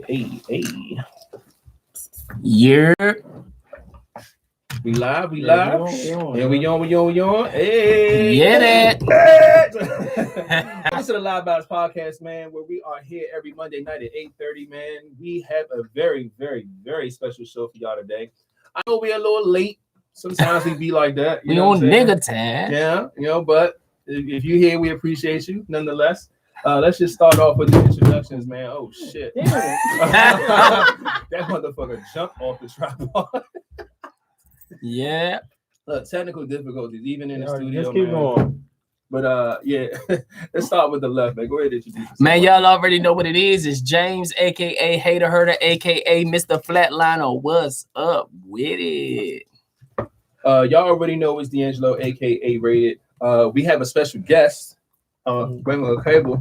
Yeah. We live. And we on. Hey. Yeah, that. Welcome to the Live Podcast, man, where we are here every Monday night at 8:30, man. We have a very, very, very special show for y'all today. I know we're a little late. Sometimes we be like that. We on nigga time. Yeah, but if you're here, we appreciate you nonetheless. Let's just start off with the introductions, man. Oh, shit. That motherfucker jumped off the tripod. Yeah. Look, technical difficulties, even in the studio, just keep going. But yeah, let's start with the left, man. Go ahead, introduce yourself. Man, y'all already know what it is. It's James, aka Hater Herder, aka Mr. Flatliner. What's up with it? Y'all already know it's D'Angelo, aka Rated. We have a special guest. Bring a cable.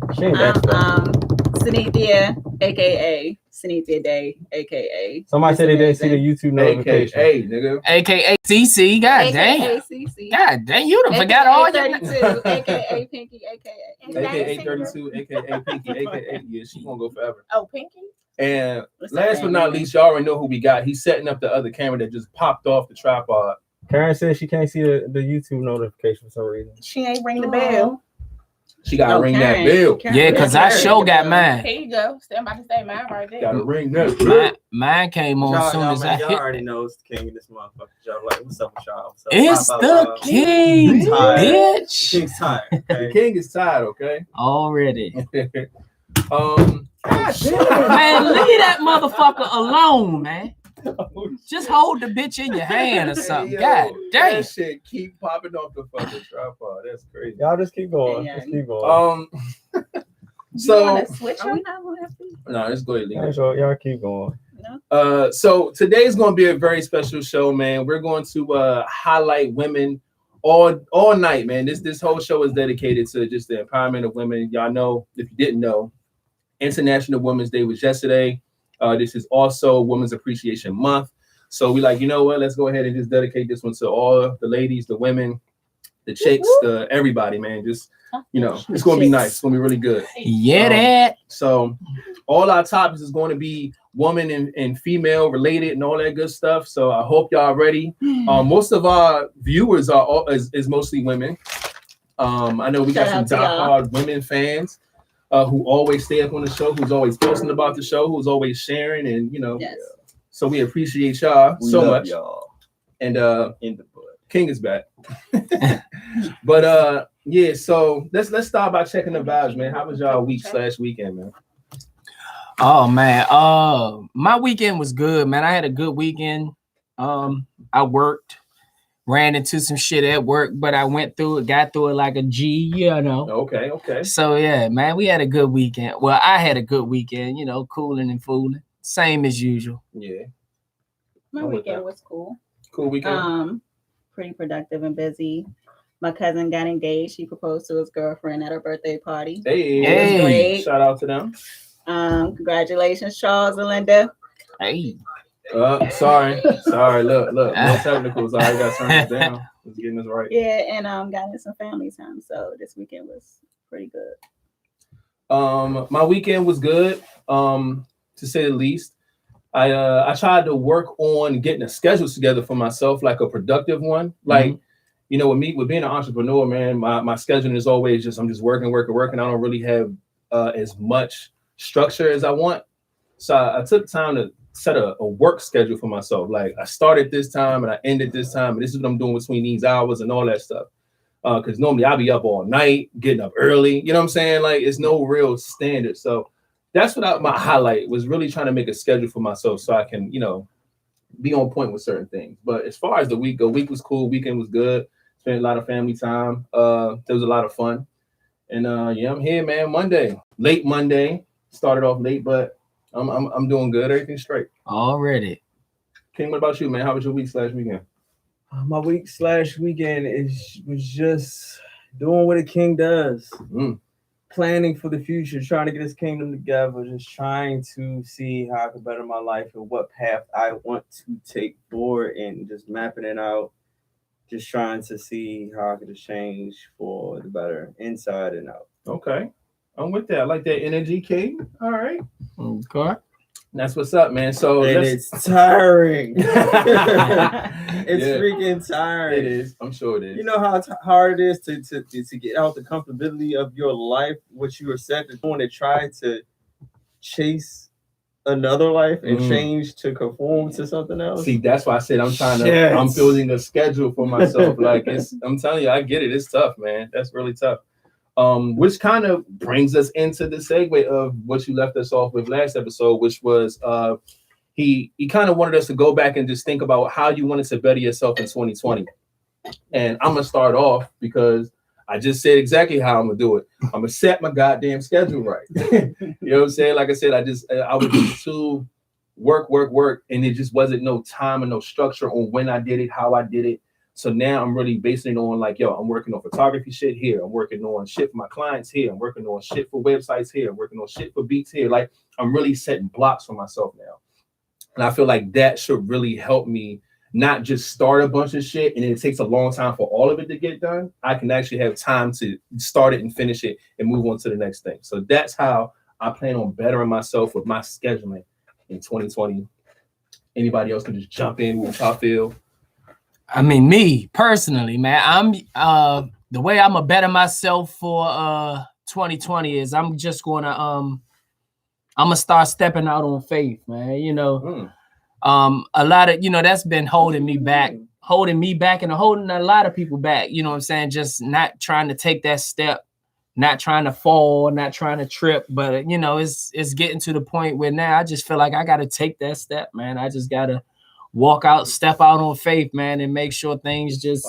Cynthia, aka Cynthia Day, aka. Somebody said they didn't see the YouTube notification. AKA, nigga. AKA CeCe. God damn. CeCe. God damn, you done forgot all your. AKA Pinky, AKA 32, AKA Pinky, AKA. Yeah, she gonna go forever. Oh, Pinky. And last but not least, y'all already know who we got. He's setting up the other camera that just popped off the tripod. Karen says she can't see the YouTube notification for some reason. She ain't ring the bell. She gotta ring that bell. Yeah, because I sure got mine. Here you go. Stand by to say mine right there. Gotta ring that bell. Mine came on as soon as I y'all hit. already know it's the king of this motherfucker. Y'all like, what's up with y'all? It's the king, bitch. King's tired. The Okay? king is tired, okay? Already. God damn. Man, leave that motherfucker alone, man. Just hold the bitch in your hand or something. Yo, God damn. that shit keep popping off the fucking tripod. That's crazy. Y'all just keep going. Yeah. Just keep going. So switch no, let's go ahead. Y'all keep going. So today's gonna be a very special show, man. We're going to highlight women all night, man. This whole show is dedicated to just the empowerment of women. Y'all know, if you didn't know, International Women's Day was yesterday. This is also Women's Appreciation Month. So we like, you know what? Let's go ahead and just dedicate this one to all the ladies, the women, the chicks, the everybody, man. Just, you know, it's going to be nice. It's going to be really good. Yeah, that. So all our topics is going to be woman and female related and all that good stuff. So I hope y'all ready. Most of our viewers is mostly women. I know we got some diehard women fans. Who always stay up on the show, who's always posting about the show, who's always sharing, and you know, so we appreciate y'all so much. Y'all. And In the butt. King is back. But yeah, so let's start by checking the vibes, man. How was y'all week/weekend, man? Oh man, my weekend was good, man. I had a good weekend. I worked, ran into some shit at work, but I went through it, got through it like a G, you know. Okay. So yeah, man, we had a good weekend. Well, I had a good weekend, you know, cooling and fooling, same as usual. Yeah. My weekend was cool. Cool weekend. Pretty productive and busy. My cousin got engaged. He proposed to his girlfriend at her birthday party. Hey. Shout out to them. Congratulations, Charles and Linda. Hey. Sorry. Look, no technicals. I got turned it down. Was getting this right. Yeah, and got in some family time. So this weekend was pretty good. My weekend was good, to say the least. I tried to work on getting a schedule together for myself, like a productive one. Like, you know, with being an entrepreneur, man, my scheduling is always just I'm just working. I don't really have as much structure as I want. So I took time to set a work schedule for myself. Like I started this time and I ended this time, and this is what I'm doing between these hours and all that stuff. Because normally I'll be up all night, getting up early. You know what I'm saying? Like it's no real standard. So that's what my highlight was, really trying to make a schedule for myself so I can, you know, be on point with certain things. But as far as the week was cool. Weekend was good. Spent a lot of family time. There was a lot of fun. And yeah, I'm here, man. Late Monday. Started off late, but I'm doing good. Everything's straight. Already. King, what about you, man? How was your week/weekend? My week/weekend was just doing what a king does. Planning for the future, trying to get this kingdom together, just trying to see how I can better my life and what path I want to take forward, and just mapping it out, just trying to see how I could change for the better, inside and out. Okay. I'm with that. I like that energy, King. All right. Okay. That's what's up, man. So and it's tiring. It's freaking tiring. It is. I'm sure it is. You know how hard it is to get out the comfortability of your life, what you were set to do, and to try to chase another life and change to conform to something else. See, that's why I said I'm building a schedule for myself. Like I'm telling you, I get it. It's tough, man. That's really tough. Which kind of brings us into the segue of what you left us off with last episode, which was he kind of wanted us to go back and just think about how you wanted to better yourself in 2020. And I'm gonna start off because I just said exactly how I'm gonna do it. I'm gonna set my goddamn schedule right. You know what I'm saying? Like I said, I was just too work, and it just wasn't no time and no structure on when I did it, how I did it. So now I'm really basing it on like, yo, I'm working on photography shit here. I'm working on shit for my clients here. I'm working on shit for websites here. I'm working on shit for beats here. Like I'm really setting blocks for myself now. And I feel like that should really help me not just start a bunch of shit and it takes a long time for all of it to get done. I can actually have time to start it and finish it and move on to the next thing. So that's how I plan on bettering myself with my scheduling in 2020. Anybody else can just jump in with how I feel. I mean, me personally, man, I'm the way I'm gonna better myself for 2020 is I'm just gonna I'm gonna start stepping out on faith, man. You know, a lot of that's been holding me back and holding a lot of people back. You know what I'm saying? Just not trying to take that step, not trying to fall, not trying to trip. But it's getting to the point where now I just feel like I got to take that step, man. I just gotta step out on faith, man, and make sure things just,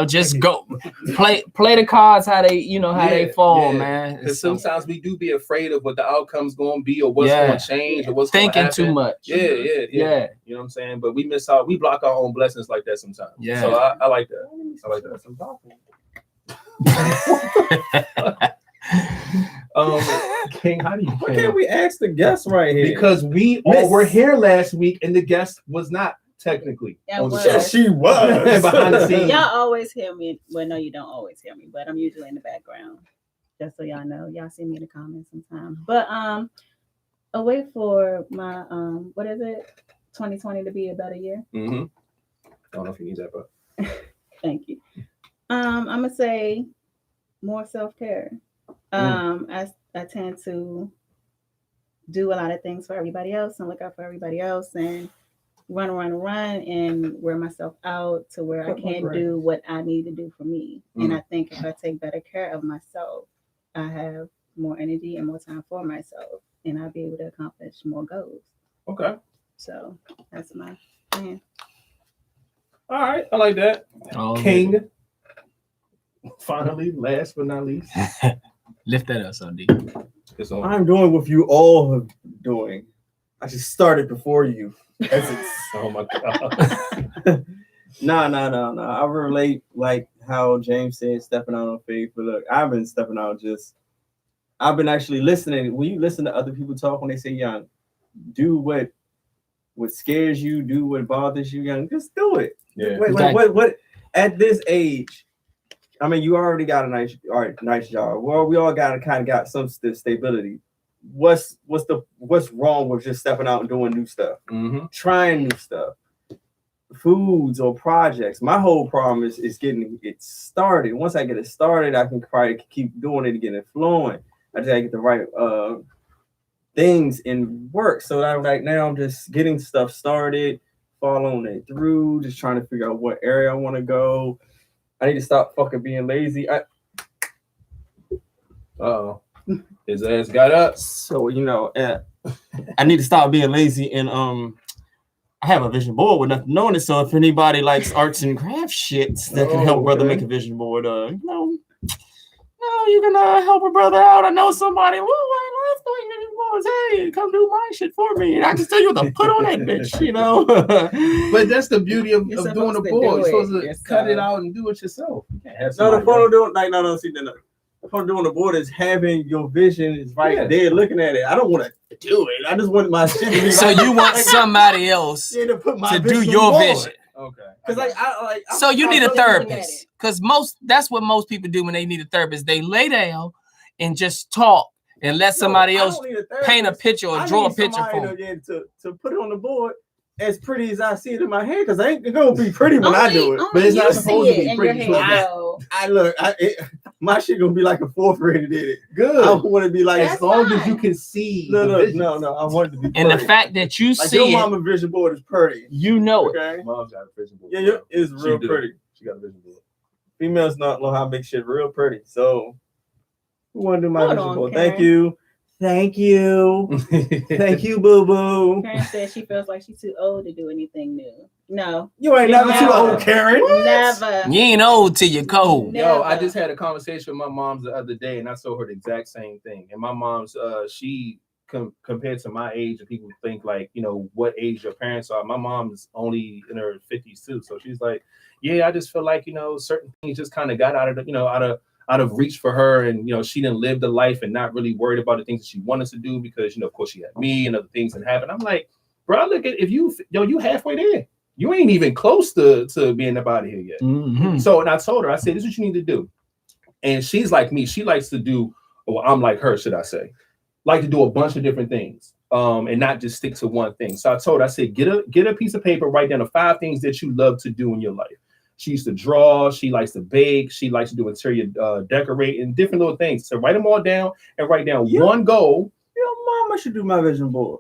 just go play the cards how they, they fall, man. Because sometimes we do be afraid of what the outcome's going to be or what's going to change or what's thinking going to happen. Too much. Yeah. You know what I'm saying? But we miss out. We block our own blessings like that sometimes. Yeah. So I like that. I like that. King, how do you Why can't we ask the guest right here? Because we all were here last week and the guest was not technically on the show. She was behind the scenes. Y'all always hear me. Well, no, you don't always hear me, but I'm usually in the background. Just so y'all know. Y'all see me in the comments sometimes. But a way for my 2020 to be a better year. I don't know if you need that, but thank you. I'm gonna say more self-care. I tend to do a lot of things for everybody else and look out for everybody else and run and wear myself out to where I can't do what I need to do for me. And I think if I take better care of myself, I have more energy and more time for myself and I'll be able to accomplish more goals. Okay. So that's my plan. All right. I like that. King. Good. Finally, last but not least. Lift that up, so D. I'm doing what you all are doing. I just started before you. Oh my god. No. I relate like how James said, stepping out on faith. But look, I've been stepping out. I've been actually listening. When you listen to other people talk, when they say, "Young, do what scares you, do what bothers you, young, just do it." Yeah. What at this age? I mean, you already got a nice job. Well, we all got some stability. What's wrong with just stepping out and doing new stuff, trying new stuff, foods or projects? My whole problem is getting it started. Once I get it started, I can probably keep doing it and get it flowing. I just gotta get the right things in work. So that right now I'm just getting stuff started, following it through, just trying to figure out what area I want to go. I need to stop fucking being lazy. His ass got up. So I need to stop being lazy and I have a vision board with nothing on it. So if anybody likes arts and craft shit that can help brother make a vision board, you can help a brother out. I know somebody. Hey, come do my shit for me, and I can tell you what to put on that bitch. But that's the beauty of doing a board. You're supposed to cut it out and do it yourself. The fun of doing the fun of doing the board is having your vision is right there, looking at it. I don't want to do it. I just want my shit to be so you want somebody else to do your vision. Okay. Because so you need a therapist. Because that's what most people do when they need a therapist. They lay down and just talk and let somebody I else don't need a paint a therapist. picture or I draw a need picture somebody for me. to put it on the board as pretty as I see it in my head, because I ain't gonna be pretty when I do it. But it's not you supposed see to be it in pretty. your head, though. My shit gonna be like a fourth grader did it. Good. I want to be like, As long as you can see. no. I want it to be pretty. And the fact that you like see your it, mama vision board is pretty. you know it. Okay. Mom's got a vision board. Yeah, it's real do. pretty. She got a vision board. Females not know how to make shit real pretty. So who want to do my Hold vision on, board? Karen. Thank you. Thank you, boo boo. Karen says she feels like she's too old to do anything new. No, You ain't never too old, Karen. never. You ain't old till you're cold. Yo, I Never. just had a conversation with my mom's the other day, and I told her the exact same thing. And my mom's, she compared to my age, and people think like, you know, what age your parents are. My mom's only in her 50s too, so she's like, yeah, I just feel like, you know, certain things just kind of got out of the, you know, out of reach for her, and you know, she didn't live the life and not really worried about the things that she wanted to do because, you know, of course she had me and other things that happened. I'm like, bro, look at you halfway there. You ain't even close to being up out of here yet. Mm-hmm. So, and I told her, I said, this is what you need to do. And she's like me. She likes to do, well, I'm like her, should I say, like to do a bunch of different things, and not just stick to one thing. So I told her, I said, get a piece of paper, write down the 5 things that you love to do in your life. She used to draw. She likes to bake. She likes to do interior decorating, different little things. So write them all down and write down one goal. Your mama should do my vision board.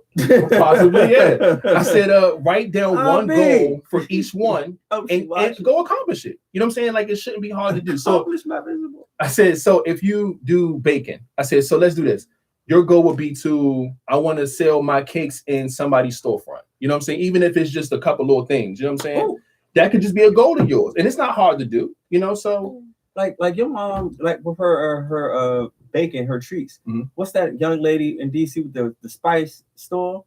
Possibly, yeah. I said, write down one goal for each one and go accomplish it. You know what I'm saying? Like, it shouldn't be hard to do. So accomplish my vision board. I said, so if you do baking, I said, so let's do this. Your goal would be I want to sell my cakes in somebody's storefront. You know what I'm saying? Even if it's just a couple little things, you know what I'm saying? Ooh. That could just be a goal of yours. And it's not hard to do, you know? So like your mom, like with her baking, her treats. Mm-hmm. What's that young lady in DC with the spice store?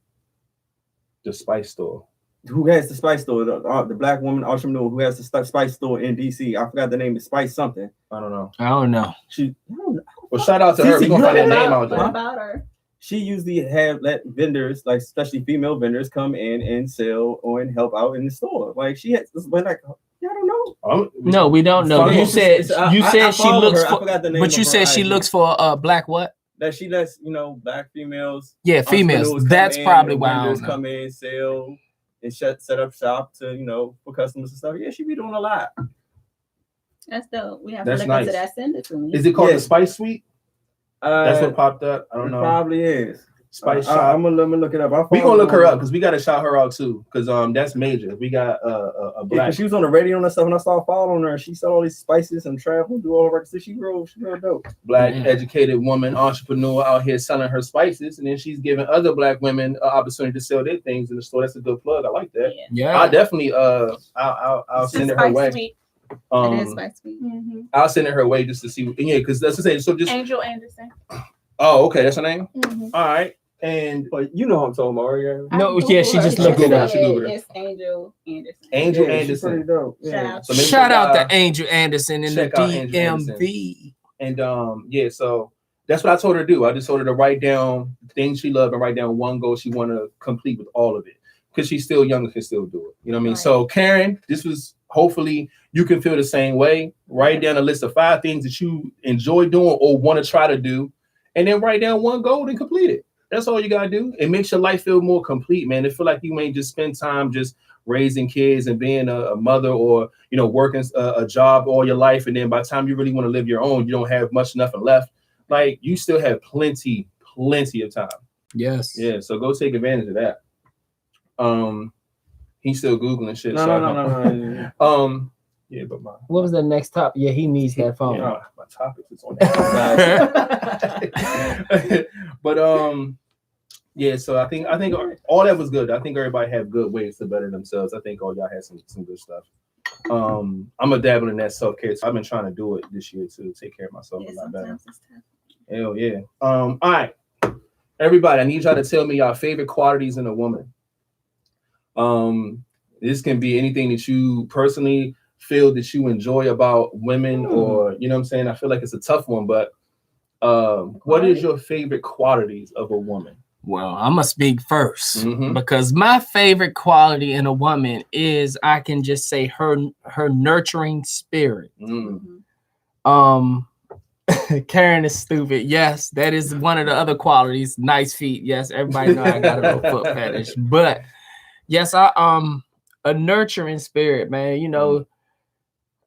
The spice store. Who has the spice store? The black woman entrepreneur who has the spice store in DC. I forgot the name. It's Spice something. I don't know. Well, shout out to her. We're gonna find that name out there. What about her? She usually let vendors, like especially female vendors, come in and sell and help out in the store. Like she has, like, I don't know. No, we don't know. You said she looks her. for, but you said she looks for black what? That she lets black females. Yeah, females. That's probably why vendors come in, sell, and set up shop to for customers and stuff. Yeah, she be doing a lot. That's dope. We have to look into that. Send it to me. Is it called the Spice Suite? That's what popped up. I don't know. Probably is. Spice Shop. I'm gonna look it up. We're gonna look her up because we gotta shout her out too. Because that's major. We got a black. She was on the radio and stuff, and I started following her. She saw all these spices and travel, do all her records. She real dope. Black educated woman, entrepreneur out here selling her spices, and then she's giving other black women an opportunity to sell their things in the store. That's a good plug. I like that. Yeah. I'll definitely I'll send it her way. Sweet. It is Spice Sweet. Mm-hmm. I'll send it her way just to see. Yeah, because that's the same. So just Angel Anderson. Oh, okay, that's her name. Mm-hmm. All right. And you know what I'm talking about, right? No, yeah, she just looked it up. It's Angel Anderson. Angel Anderson. Yeah. Shout out to Angel Anderson in the DMV. And so that's what I told her to do. I just told her to write down things she loved and write down one goal she want to complete with all of it. Because she's still young and can still do it. You know what I mean? Right. So Karen, this was hopefully you can feel the same way. Write down a list of 5 things that you enjoy doing or want to try to do, and then write down one goal and complete it. That's all you gotta do. It makes your life feel more complete, man. It feel like you ain't just spend time just raising kids and being a mother or working a job all your life, and then by the time you really want to live your own, you don't have nothing left. Like you still have plenty of time. Yes. Yeah. So go take advantage of that. He's still Googling shit. No. Yeah, but what was the next topic? Yeah, he needs that phone. Yeah, my topic is on that. But yeah. So I think all that was good. I think everybody had good ways to better themselves. I think all y'all had some good stuff. I'm a dabble in that self-care. So I've been trying to do it this year to take care of myself a lot better. Hell yeah. All right, everybody. I need y'all to tell me your favorite qualities in a woman. This can be anything that you personally feel that you enjoy about women, or what I'm saying. I feel like it's a tough one, but what is your favorite qualities of a woman? Well, I'm gonna speak first because my favorite quality in a woman is, I can just say, her nurturing spirit. Karen is stupid. Yes, that is one of the other qualities. Nice feet. Yes, everybody know I got a little foot fetish. But yes, I a nurturing spirit, man. You know,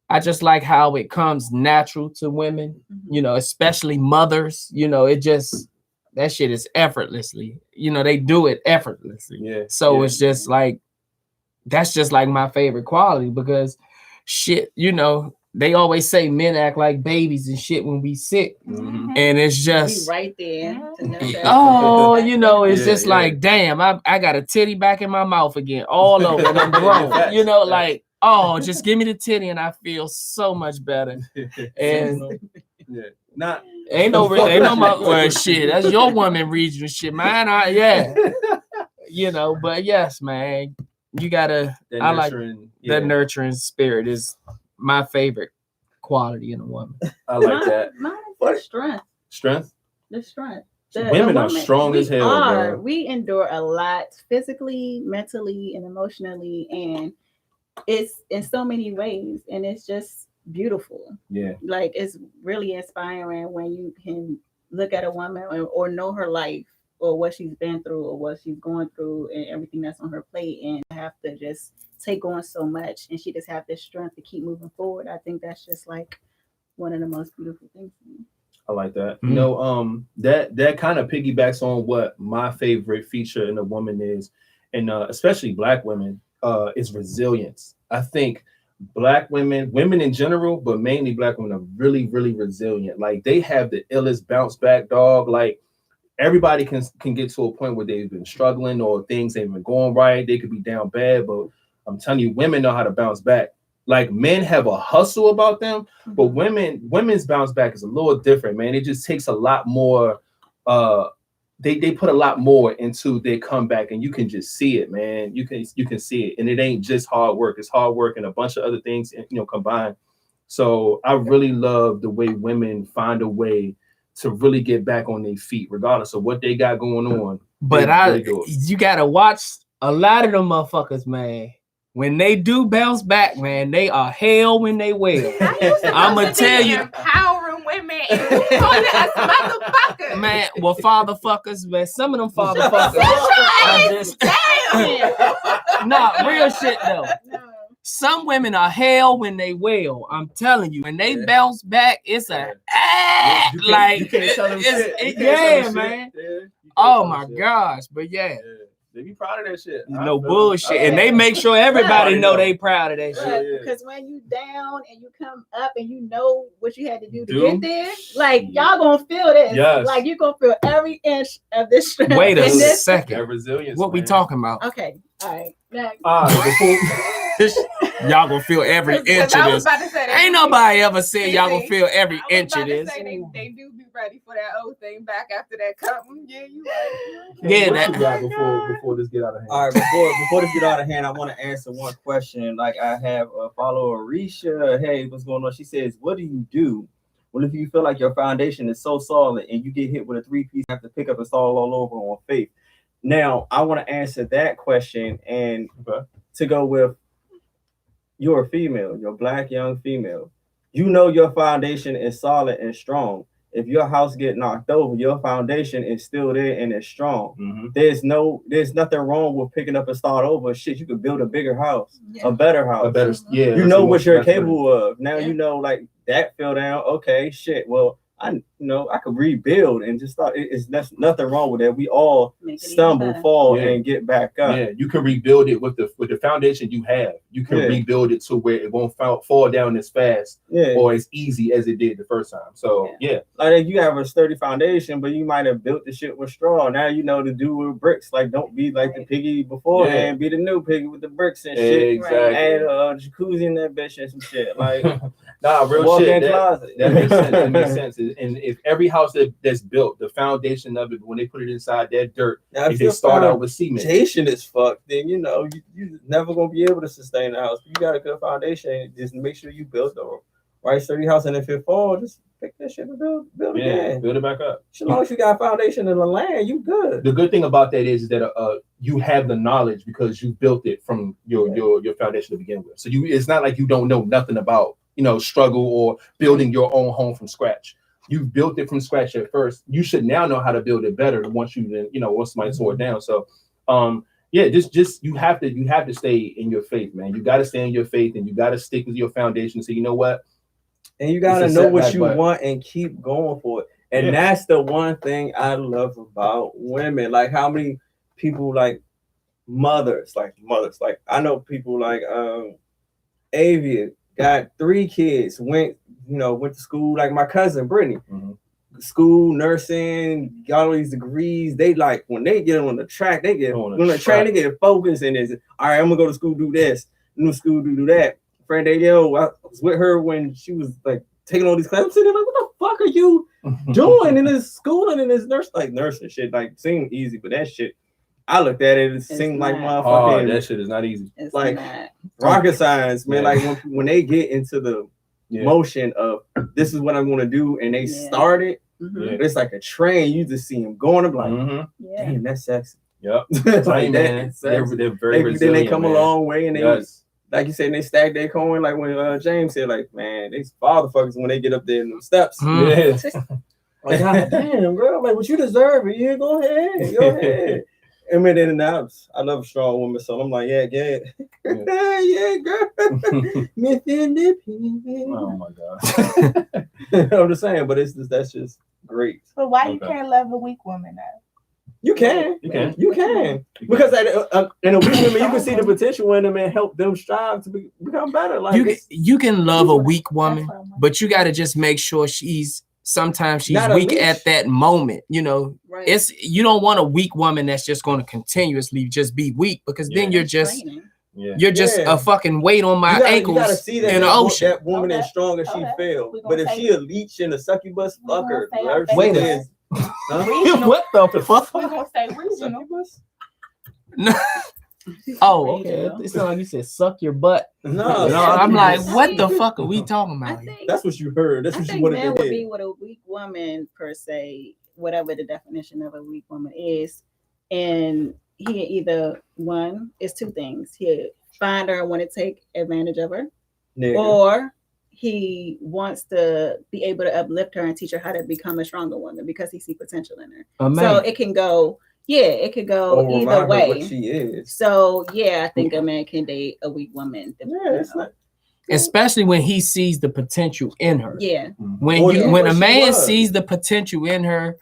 I just like how it comes natural to women, you know, especially mothers. You know, it just that shit is effortlessly. You know, they do it effortlessly. Yeah. So it's just like that's just like my favorite quality because shit, you know, they always say men act like babies and shit when we sick. And it's just right there. oh, you know, it's just like, damn, I got a titty back in my mouth again, all over, and I'm grown. You know, like, oh, just give me the titty, and I feel so much better. And not ain't no well, shit. That's your woman regional shit, man. You know, but yes, man, you gotta. I like the nurturing spirit is my favorite quality in a woman. I like that. Mine is strength. Strength. The strength. Women are strong as hell. Bro. We endure a lot physically, mentally, and emotionally, and it's in so many ways, and it's just beautiful. Yeah. Like it's really inspiring when you can look at a woman or know her life or what she's been through or what she's going through and everything that's on her plate and have to just take on so much and she just have this strength to keep moving forward. I think that's just like one of the most beautiful things to me. I like that. You know, that kind of piggybacks on what my favorite feature in a woman is, and especially Black women, is resilience. I think Black women in general, but mainly Black women are really, really resilient. Like they have the illest bounce back, dog. Like everybody can get to a point where they've been struggling or things ain't been going right. They could be down bad, but I'm telling you, women know how to bounce back. Like men have a hustle about them, but women's bounce back is a little different, man. It just takes a lot more. They put a lot more into their comeback, and you can just see it, man. You can see it, and it ain't just hard work. It's hard work and a bunch of other things, you know, combined. So I really love the way women find a way to really get back on their feet, regardless of what they got going on. But you gotta watch a lot of them motherfuckers, man. When they do bounce back, man, they are hell when they will. I'm gonna tell you, empowering women and calling us motherfuckers. Man, well, fatherfuckers, man. Some of them fatherfuckers are just real shit though. No. Some women are hell when they will. I'm telling you, when they bounce back, it's a like you can't tell them shit. Man. Oh my gosh, but they be proud of that shit. No bullshit. And they make sure everybody know they proud of that shit. Because when you down and you come up and you know what you had to do to get there, like y'all gonna feel this. Yes. Like you're gonna feel every inch of this strength. Wait a second. That resilience. What we talking about? Okay. All right. Next. Y'all gonna feel every inch of this. Ain't nobody ever said y'all gonna feel every inch of this. They do be ready for that old thing back after that coming. Yeah, you right. Yeah, that before this get out of hand. All right, before this get out of hand, I want to answer one question. Like I have a follower, Arisha. Hey, what's going on? She says, "What do you do? Well, if you feel like your foundation is so solid and you get hit with a 3-piece, you have to pick up and stall all over on faith." Now, I want to answer that question and to go with you're a female, you're a Black young female. You know your foundation is solid and strong. If your house get knocked over, your foundation is still there and it's strong. There's nothing wrong with picking up and start over. Shit, you could build a bigger house, a better house. You know what you're capable of. Now you know, like that fell down. Okay, shit. Well, I could rebuild and just start. That's nothing wrong with that. We all stumble, fall, and get back up. Yeah, you can rebuild it with the foundation you have. You can rebuild it to where it won't fall down as fast or as easy as it did the first time. So like you have a sturdy foundation, but you might have built the shit with straw. Now you know to do with bricks. Like don't be like the piggy beforehand. Be the new piggy with the bricks and shit. Exactly. And jacuzzi in that bitch and some shit. Like real shit. That makes sense. That makes sense. And if every house that's built, the foundation of it, when they put it inside that dirt, if they start out with cement, foundation is fucked, then you never gonna be able to sustain the house. You got a good foundation. Just make sure you build the right sturdy house, and if it falls, just pick that shit and build again. Build it back up. As long as you got a foundation in the land, you good. The good thing about that is that you have the knowledge because you built it from your foundation to begin with. So it's not like you don't know nothing about struggle or building your own home from scratch. you built it from scratch at first. You should now know how to build it better once once somebody tore it down. So yeah, just you have to stay in your faith, man. You got to stay in your faith, and you got to stick with your foundation and say, you know what? And you got to know what you want and keep going for it. And that's the one thing I love about women. Like how many people like mothers. Like I know people like Avia got 3 kids, went to school, like my cousin Brittany. School, nursing, got all these degrees. They like when they get on the track, they get focused and is all right, I'm gonna go to school, do this, new school, do that. Friend I was with her when she was like taking all these classes. I'm sitting there like, what the fuck are you doing in this school and in this nursing shit? Like seemed easy, but that shit, I looked at it and seemed like motherfucking. Oh, that shit is not easy. It's like not. rocket science, man. Like when they get into the motion of this is what I'm gonna do, and they start it. It's like a train. You just see them going. I'm like, damn, that's sexy. Yep. Like man. They're very resilient. Then they come a man. long way, and they like you said, they stack their coin. Like when James said, like, man, these fatherfuckers when they get up there in them steps. Yeah. Like, God damn, bro. Like, what you deserve? Yeah, go ahead. I mean, I love a strong woman, so I'm like, yeah, girl. Miss Independent. Oh my god. I'm just saying, but that's just great. But why you can't love a weak woman now? You can. Because in a weak woman, you can see the potential in them and help them strive to become better. Like you can love a weak woman, but you got to just make sure sometimes she's weak at that moment. It's you don't want a weak woman that's just going to continuously just be weak, because then you're just a fucking weight on my ankles. You gotta see that in the ocean. That woman is strong as she failed, but if she a leach and a succubus, fuck her. Wait a minute. What the fuck? We're gonna say regional. Oh, okay. It sounded like you said suck your butt. No, I'm like, what the fuck are we talking about? That's what you heard. That's what you wanted to hear. Would be with a weak woman per se, whatever the definition of a weak woman is, and he either one is 2 things: he find her and want to take advantage of her, or he wants to be able to uplift her and teach her how to become a stronger woman because he sees potential in her. So it can go. Yeah, it could go either way. What she is. So I think a man can date a weak woman. It's not. Especially when he sees the potential in her. Yeah. When a man sees the potential in her,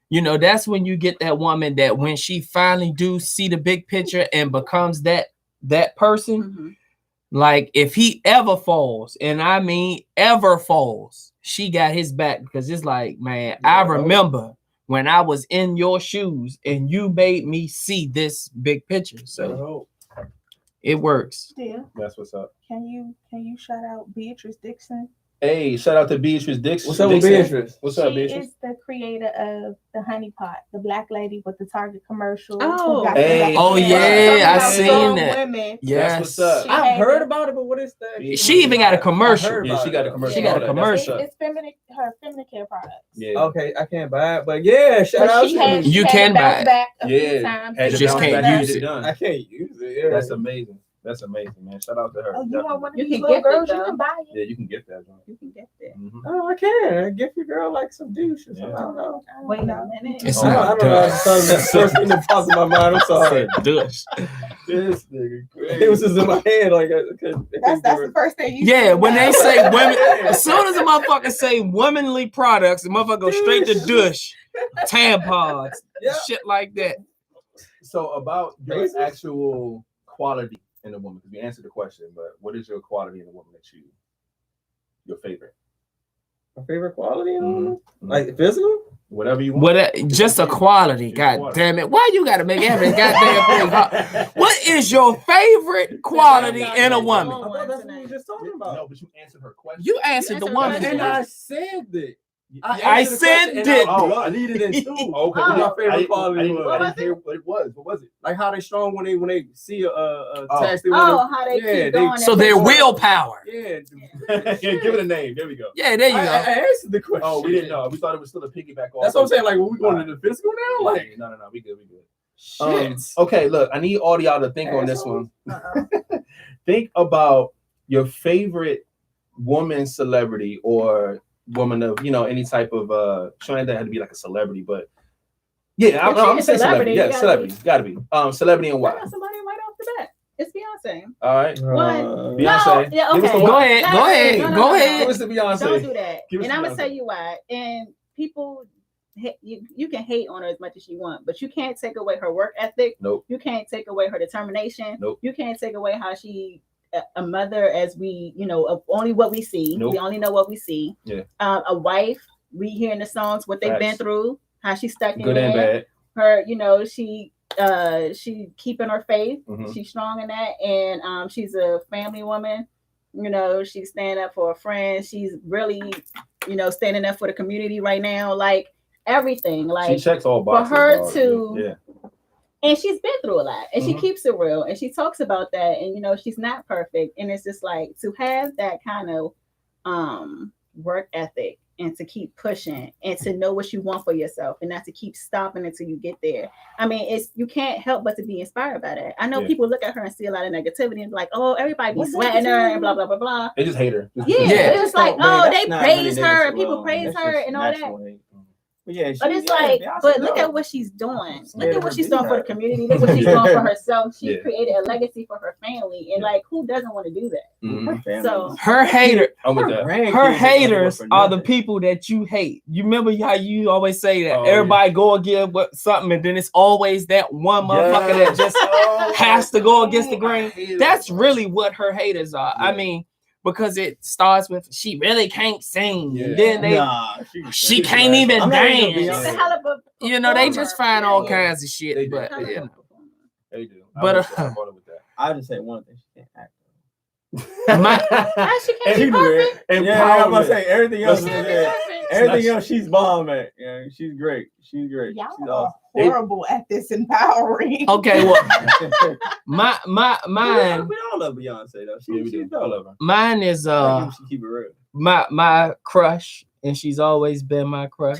that's when you get that woman that when she finally do see the big picture and becomes that person, like if he ever falls, and I mean ever falls, she got his back, because it's like, man, I remember when I was in your shoes and you made me see this big picture. So it works. Yeah. That's what's up. Can you shout out Beatrice Dixon? Hey, shout out to Beatrice Dixon. What's up with Beatrice? What's up, She Beatrice? is the creator of the Honey Pot, the black lady with the Target commercial. Oh, I seen that. Women. Yes. That's what's up. I've heard about it, but what is that? She even got a commercial. Yeah, she got a commercial. She got a commercial. It's her feminine care products. Yeah. Okay, I can't buy it, but yeah, shout out to you. You can buy it. Back a few times. You just can't use it. I can't use it. Yeah. That's amazing. That's amazing, man. Shout out to her. Oh, you want one of You these can little gift girls? it, You can buy it. Yeah, you can get that. You can get that. Oh, I can. Gift your girl like some douche or something. Yeah. I don't know. Wait a minute. It's I not don't know. That's the first thing that pops in my mind. I'm sorry. Dush. This nigga crazy. It was just in my head. Like, That's the first thing you Yeah, see when now. they say women, as soon as a motherfucker say womanly products, the motherfucker go straight to dush, tampons, shit like that. So about your actual quality in a woman, because we answered the question, but what is your quality in a woman that your favorite? My favorite quality in a woman? Like physical? Whatever you want. Just a quality. God damn it. Why you gotta make every goddamn thing hard? What is your favorite quality in a woman? I thought that's what we were just talking about. No, but you answered her question. You answered the woman. And I said that. I said it. I needed it too. Okay. What my favorite quality was. I didn't hear what it was. What was it? Like how they strong when they see a task. They how they keep going. So their willpower. Yeah. Give it a name. There we go. Yeah, there you go. I answered the question. Oh, we didn't know. We thought it was still a piggyback off. That's what I'm saying. Like, when we going to the physical now? Like, no. We good. Shit. Okay, look, I need all y'all to think on this one. Think about your favorite woman celebrity or woman of, you know, any type of showing that had to be like a celebrity, but yeah, I'm saying celebrity. Yeah, celebrity. Gotta be. Celebrity and I why? got somebody right off the bat. It's Beyonce. All right. One. Beyonce. No, yeah, Give us okay. the Go ahead. Go ahead. No, no, Go no, no. ahead. Give us the Beyonce. Don't do that. Give us And the I'm gonna Beyonce. tell you why. And people, you can hate on her as much as you want, but you can't take away her work ethic. Nope. You can't take away her determination. Nope. You can't take away how she a mother, as we, you know, of only what we see. Nope. We only know what we see. Yeah. A wife. We hear in the songs what they've Facts. been through, how she's stuck in Good and there. bad. Her, you know, she keeping her faith. Mhm. She's strong in that, and she's a family woman. You know, she's standing up for her friends. She's really, you know, standing up for the community right now. Like everything, like She checks all boxes. for her dog. to, Yeah. and she's been through a lot, and she Mhm. keeps it real, and she talks about that, and you know, she's not perfect, and it's just like to have that kind of work ethic. And to keep pushing and to know what you want for yourself and not to keep stopping until you get there. I mean, you can't help but to be inspired by that. I know Yeah. people look at her and see a lot of negativity and be like, oh, everybody be What's sweating her negativity? and blah, blah, blah, blah. They just hate her. Yeah, Yeah. it's just like, Man, oh, that's they not praise really her, negative, people praise that's her just and all that. natural hate. But yeah, But it's like, Beyonce but look dope. at what she's doing. Look Let at what her she's do doing for the that. community. Look what she's doing for herself. She Yeah. created a legacy for her family. And like, who doesn't want to do that? Mhm. So Her hater, I'm with that. her haters are the people that you hate. You remember how you always say that Oh, everybody go against something, and then it's always that one motherfucker that just has to go against the grain. That's really what her haters are. I Yeah. mean, because it starts with she really can't sing, Yeah. and then they she can't even I'm not even dance. she's a hell of a You know, they performer. just find all Yeah. kinds of They shit. do. But Hell of a you know. performer. They do. But, I'm with that. I'll just say one thing: she can't act. How she can't be perfect? Yeah, I'm gonna say everything else. She is can't be good. perfect. Everything else, she's bomb at. Yeah, she's great. She's great. Y'all She's are horrible at this empowering. Okay, well, awesome. mine We all love Beyonce though. Yeah, we She's do. I dope. love her. mine is She keep it real. my crush, and she's always been my crush.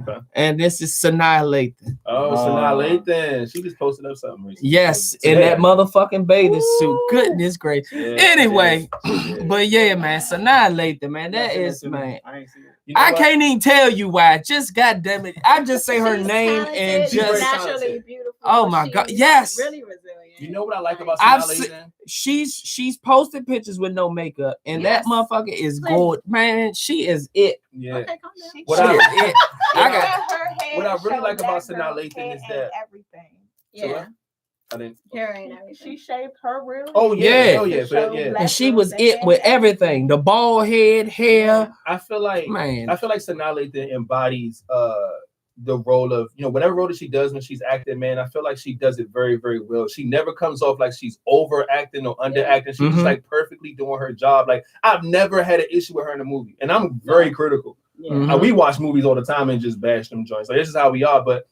Okay. And this is Sanaa Lathan. Oh, so now Lathan, she just posted up something recently. Yes, in Today. that motherfucking bathing suit. Goodness gracious. Yeah, Anyway, yeah. but yeah, man, Sanaa Lathan, man, that is, man. I ain't seen it. You know I what? can't even tell you why. Just goddamn it, I just say her She's name talented, and she's just naturally beautiful. Oh but my she's God, yes. really resilient. You know what I like about I've Sanaa seen- Lathan? she's posted pictures with no makeup, and Yes. that motherfucker is Plenty. gold, man. She is it. Yeah. Okay, calm down. She What She I- is it. I got. her hair what I really show like about that Sanaa girl's Lathan hair is ain't that- everything. Yeah, I didn't. hair ain't She everything. shaved her real. Oh yeah. Yeah. Oh yeah. Show Yeah. And she less was than it with that. everything. The bald head, hair, I feel like man. Sanaa Lathan embodies the role of, you know, whatever role that she does when she's acting, man. I feel like she does it very, very well. She never comes off like she's overacting or underacting. She's Mhm. just like perfectly doing her job. Like I've never had an issue with her in a movie, and I'm very critical. Yeah. Mhm. We watch movies all the time and just bash them joints. Like this is how we are. But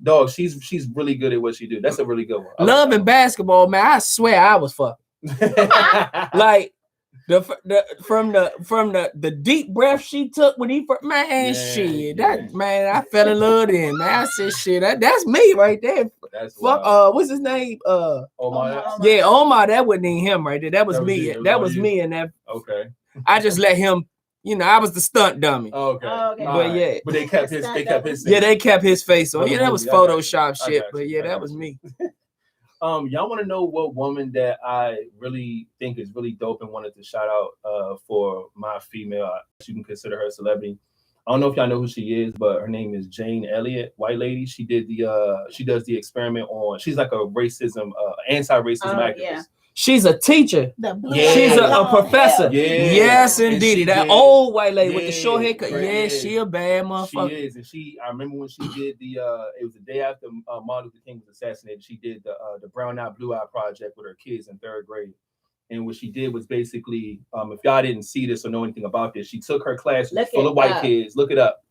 dog, she's really good at what she do. That's a really good one. I like Love that and basketball, man. I swear I was fucking. one. Like from the deep breath she took when he first, man, Yeah, shit. yeah. That man, I fell in love then, man. I said shit. That's me right there. That's Fuck, wild. what's his name? Oh my. Omar. Yeah, Omar. That wasn't even him right there. That was That was me. you. It was That all was you. me, and that Okay. I just let him. You know, I was the stunt dummy. Okay. Oh, okay. All But yeah. But they kept his. They kept his. Yeah, they kept his face on. Other Yeah, that was movie, I got you. Photoshop I shit. got But you. yeah, I that got was you. me. Y'all want to know what woman that I really think is really dope and wanted to shout out for my female. You can consider her a celebrity. I don't know if y'all know who she is, but her name is Jane Elliott, white lady. She did she does the experiment on. She's like a racism, anti-racism activist. Yeah. She's a teacher. The blue Yeah. She's a long professor. hair. Yeah. Yes, And indeed. she That did- old white lady with the Yeah, short haircut. right, Yeah, yeah. she a bad She motherfucker. is, and I remember when she did it was the day after Martin Luther King was assassinated. She did the Brown Eye Blue Eye project with her kids in 3rd grade. And what she did was basically, if y'all didn't see this or know anything about this, she took her class Look full it of white up. kids. Look it up.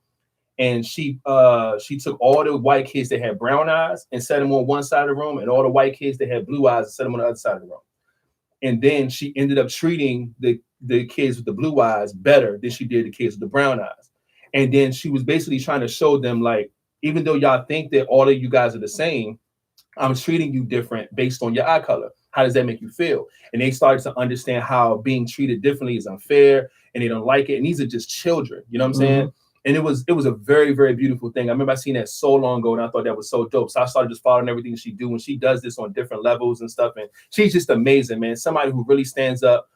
And she took all the white kids that had brown eyes and set them on one side of the room, and all the white kids that had blue eyes and set them on the other side of the room. And then she ended up treating the kids with the blue eyes better than she did the kids with the brown eyes. And then she was basically trying to show them, like, even though y'all think that all of you guys are the same, I'm treating you different based on your eye color. How does that make you feel? And they started to understand how being treated differently is unfair, and they don't like it. And these are just children, you know what I'm saying? And it was a very, very beautiful thing. I remember I seen that so long ago, and I thought that was so dope. So I started just following everything she do, and she does this on different levels and stuff. And she's just amazing, man. Somebody who really stands up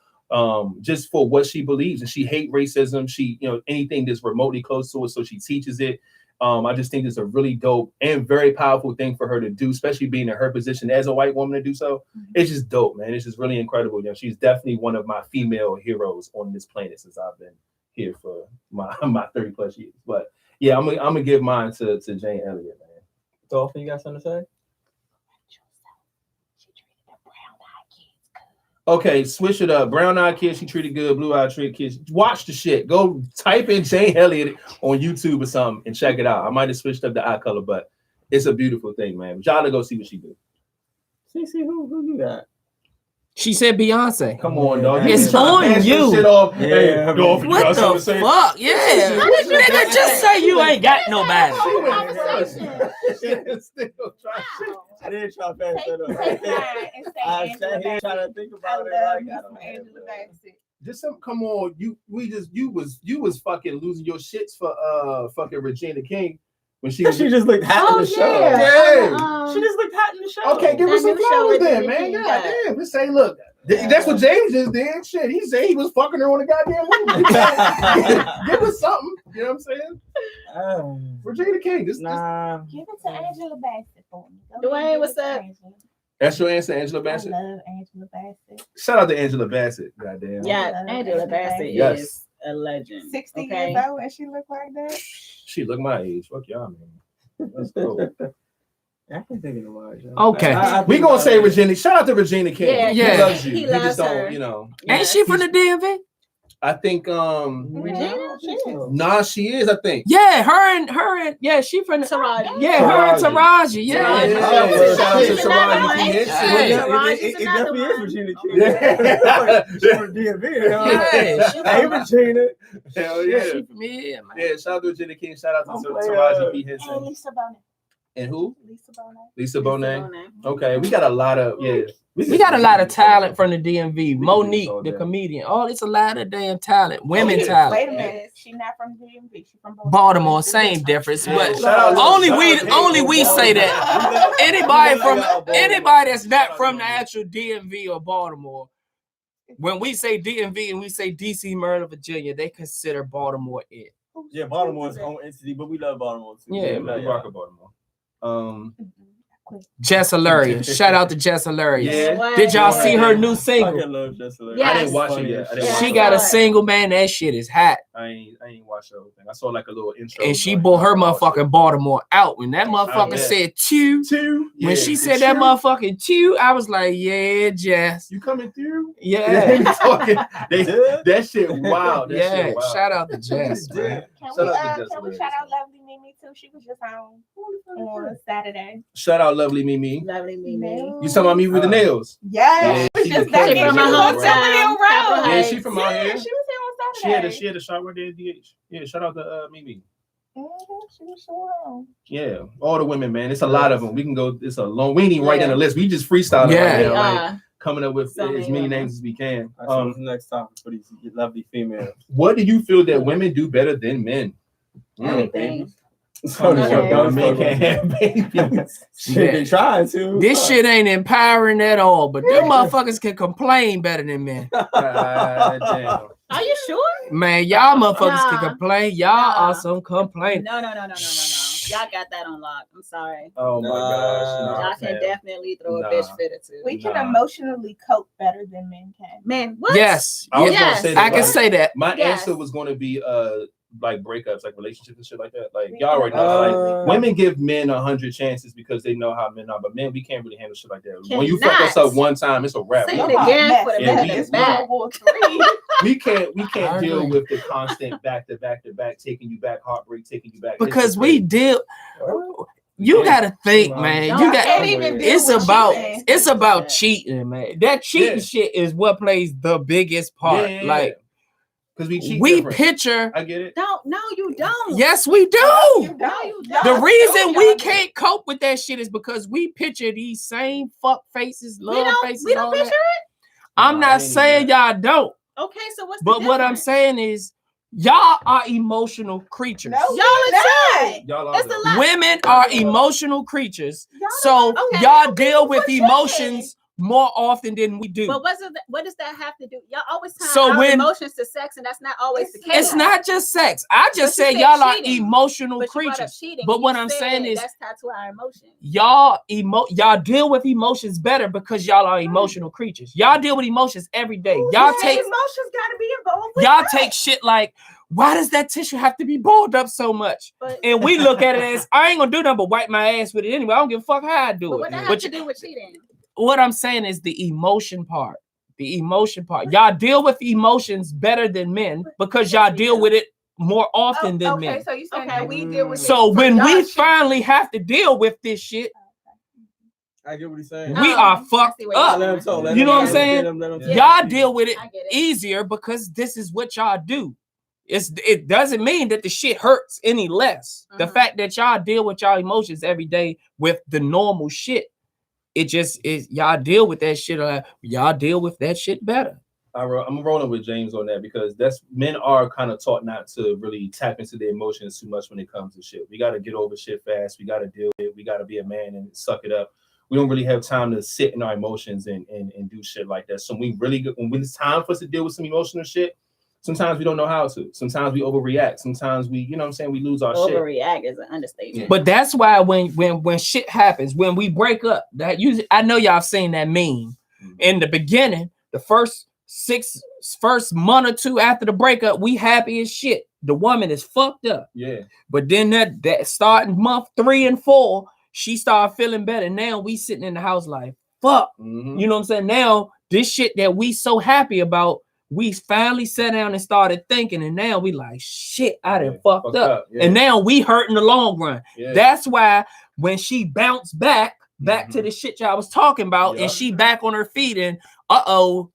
just for what she believes, and she hate racism. She, anything that's remotely close to it, so she teaches it. I just think it's a really dope and very powerful thing for her to do, especially being in her position as a white woman to do so. It's just dope, man. It's just really incredible. She's definitely one of my female heroes on this planet since I've been here for my 30 plus years. But yeah, I'm gonna give mine to Jane Elliott, man. Dolphin, you got something to say? Okay, switch it up. Brown-eyed kid, she treated good. Blue-eyed kids, watch the shit. Go type in Jane Elliott on YouTube or something and check it out. I might have switched up the eye color, but it's a beautiful thing, man. But y'all to go see what she do. CeCe, who you got? She said Beyonce. Come on, dog. It's on you. Shit off. Yeah, Hey, man. Dolphin, you got What something the to say? fuck? Yeah. Nigga, just say you ain't got nobody. I didn't try to pass that up. Take time and say I Angela sat here Bassett. trying to think I about it. love Like, me I some don't Angela Bassett. Just some, come on, you was fucking losing your shits for fucking Regina King when she was. She just looked hot in the show. Yeah. She just looked hot in the show. Okay, give her That some new show flowers with then, Regina man. King, God yeah. damn. Just say, look, that's what James just did. Shit, he said he was fucking her on the goddamn movie. Give us something. You know what I'm saying? Regina King. Nah. Give it to Angela Bassett for me. Dwayne, what's up? That's your answer, Angela I Bassett. love Angela Bassett. Shout out to Angela Bassett. Goddamn. Yeah, Angela Bassett Yes. is a legend. 60 okay? years old and she look like that. She look my age. Fuck y'all, man. Let's go. I can't think of the word. Okay. We gonna say Regina. Shout out to Regina King. Yeah, Yeah. He loves you. he He loves just don't, her. Ain't she from the DMV? I think Regina? nah, she is, I think. Yeah, her and yeah, she from the Taraji. yeah, her and Taraji. Yeah. Taraji. Yeah. Shout out to She's not Taraji white. P. Henson. Yeah. It definitely is Regina King. Yeah. She's from DMV. Yeah. Hey, Regina. Hell Yeah, yeah. she from here, man. Yeah, shout out to Regina King. Shout out to Don't play, Taraji P. And Henson. Lisa Bonet. And who? Lisa Bonet. Lisa Bonet. Okay, we got a lot of We got a lot of talent from the DMV. can Monique, do this all the day. comedian. Oh, it's a lot of damn talent. Women yeah. talent. Wait a minute. She not from DMV. She from Baltimore, same difference. Yeah. But Shout out- only we say that. Anybody that's not from the actual DMV or Baltimore, when we say DMV and we say DC, Maryland, Virginia, they consider Baltimore it. Yeah, Baltimore's own entity, but we love Baltimore too. Yeah, we love we rock at Baltimore. Jess Hilarious. Shout out to Jess Hilarious. Yeah. Did y'all see her new I single? love Jessica. Yes. I didn't watch it yet. I didn't watch She it. got a single, man. That shit is hot. I ain't watched the whole thing. I saw like a little intro. And she but bought her I watched motherfucking Baltimore out. When that motherfucker bet. said chew, it. Two. when Yeah, she the said that two. motherfucking chew, I was like, yeah, Jess. You coming through? Yeah. They talking. That shit wow. That Yeah. shit wow. Shout out to Jess, man. Can Shout out to Jessica we Larry. shout out Lovely Mimi too? She was just on Saturday. Shout out Lovely Mimi. Lovely Mimi. You talking about me with the nails? Yes. Yeah, She she was was back killing in it. from she my was on hometown, Timberland Capitol Road. Yeah, Heights. she from out Yeah, here. she was here on Saturday. She had a shot with their DH. Yeah, shout out to Mimi. She was sure on. Yeah, all the women, man. It's a lot of them. We can go. It's a long. We ain't write down the list. We just freestyling Yeah. right now, like coming up with So as many many women. names as we can. So what's the next topic for these lovely females? What do you feel that women do better than men? Everything. So Men can't have babies. Shit, they trying to. This shit ain't empowering at all, but them motherfuckers can complain better than men. God damn. Are you sure? Man, y'all motherfuckers Nah. can complain. Y'all Nah. are some complainers. No. Y'all got that on lock. I'm sorry. Oh my gosh. Nah. Y'all can man. definitely throw a Nah. bitch fit or two. We can Nah. emotionally cope better than men can. Man, what? Yes. I was yes. gonna say that, I can like, say that. My Yes. answer was gonna be like breakups, like relationships and shit like that. Like We y'all already know. Uh, Like women give men 100 chances because they know how men are, but men we can't really handle shit like that. When you fuck us Cannot. up one time, it's a wrap. Say We it Y'all again for the messy. Yeah, better we- than It's back. World War III. can't I deal agree. with the constant back to back to back, taking you back, heartbreak, taking you back. It's Because just we like- deal. You gotta think, man. Don't You can't got. even deal It's with about. cheating. It's about cheating, man. That cheating Yeah. shit is what plays the biggest part. Yeah. Like because we cheat. We different. picture. I get it. No, you don't. Yes, we do. No, you don't. The reason we can't cope with that shit is because we picture these same fuck faces, love faces. We don't all picture that. it. I'm not saying y'all don't, Okay, so what's the but what I'm difference? saying is y'all are emotional creatures. No, Y'all are not. Y'all are It's though. a lot. Women are emotional creatures, Y'all so okay. y'all deal with What you emotions more often than we do. But what does that have to do? Y'all always tie So our when- emotions to sex, and that's not always the case. It's not just sex. I just But you said said y'all are cheating. emotional But you brought up creatures. cheating, But and what you I'm said saying is that's tied to our emotions. y'all deal with emotions better because y'all are emotional creatures. Y'all deal with emotions every day. Y'all take emotions got to be involved with y'all that. take shit like, why does that tissue have to be balled up so much? But And we look at it as, I ain't gonna do nothing but wipe my ass with it anyway. I don't give a fuck how I do what it. that But have to do with cheating? what I'm saying is the emotion part. The emotion part. Y'all deal with emotions better than men because y'all deal with it more often than okay, men. so you saying Okay. that we deal with So it when from we y'all shit. finally have to deal with this shit, I get what he's saying. we Oh, are I fucked see what you're up. Let him talk, let You him- know what I'm let him saying? get him, let him Yeah. talk. Y'all deal with it I get it. easier because this is what y'all do. It doesn't mean that the shit hurts any less. The Mhm. fact that y'all deal with y'all emotions every day with the normal shit, it just is y'all deal with that shit. Y'all deal with that shit better. I'm rolling with James on that because men are kind of taught not to really tap into their emotions too much when it comes to shit. We got to get over shit fast. We got to deal with it. We got to be a man and suck it up. We don't really have time to sit in our emotions and do shit like that. So when it's time for us to deal with some emotional shit, sometimes we don't know how to. Sometimes we overreact. Sometimes we, you know what I'm saying, we lose our shit. Overreact is an understatement. But that's why when shit happens, when we break up, that usually I know y'all seen that meme. In the beginning, the first month or two after the breakup, we happy as shit. The woman is fucked up. Yeah. But then that starting month 3 and 4, she started feeling better. Now we sitting in the house like fuck. Mm-hmm. You know what I'm saying? Now this shit that we so happy about, we finally sat down and started thinking, and now we like shit, I done fucked up. Yeah. And now we hurt in the long run. Yeah. That's why when she bounced back to the shit y'all was talking about, and she back on her feet, and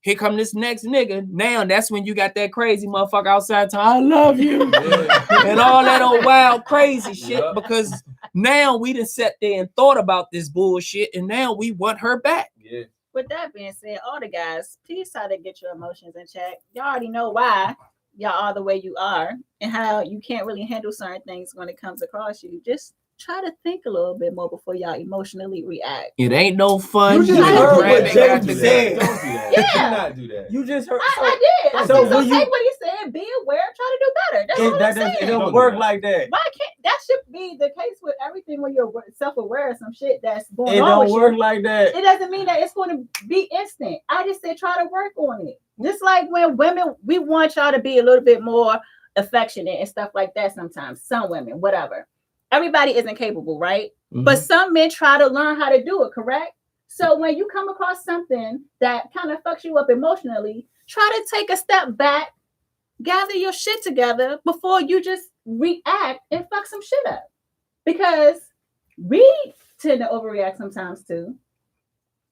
here come this next nigga. Now that's when you got that crazy motherfucker outside talking, I love you, and all that old wild crazy shit. Because now we done sat there and thought about this bullshit, and now we want her back. Yeah. With that being said, all the guys, please try to get your emotions in check. Y'all already know why y'all are the way you are and how you can't really handle certain things when it comes across you. Just try to think a little bit more before y'all emotionally react. It ain't no fun. You just heard what James James said. Don't do that. Yeah. Do not do that. You just heard. I did. I so said, so when take you- what he said, be aware, try to do better. That's all I'm saying. It Don't don't do work that. like that. Why can't that should be the case with everything when you're self-aware of some shit that's going It on don't with work you? like that. It doesn't mean that it's going to be instant. I just said try to work on it. Just like when women, we want y'all to be a little bit more affectionate and stuff like that sometimes. Some women, whatever. Everybody isn't capable, right? But some men try to learn how to do it, correct? So when you come across something that kind of fucks you up emotionally, try to take a step back, gather your shit together before you just react and fuck some shit up. Because we tend to overreact sometimes too.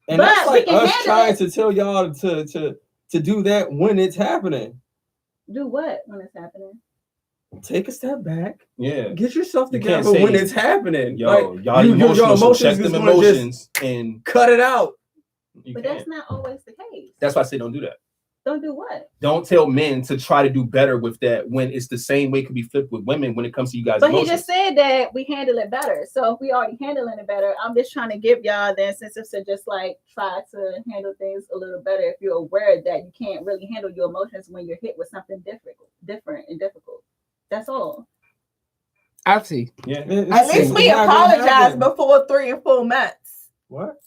And But that's we like can us handle trying it. to tell y'all to do that when it's happening. Do what when it's happening? Take a step back. Yeah. Get yourself You can't together when say, it's happening. Yo, Like, y'all your emotional, so check emotions them is gonna emotions and cut it out. you But can't. that's not always the case. That's why I say don't do that. Don't do what? Don't tell men to try to do better with that when it's the same way it could be flipped with women when it comes to you guys. But emotions. he just said that we handle it better. So if we already handling it better, I'm just trying to give y'all the incentive to just like try to handle things a little better if you're aware that you can't really handle your emotions when you're hit with something different and difficult. That's all. I see. Yeah. At least we apologize before 3 or 4 months. What?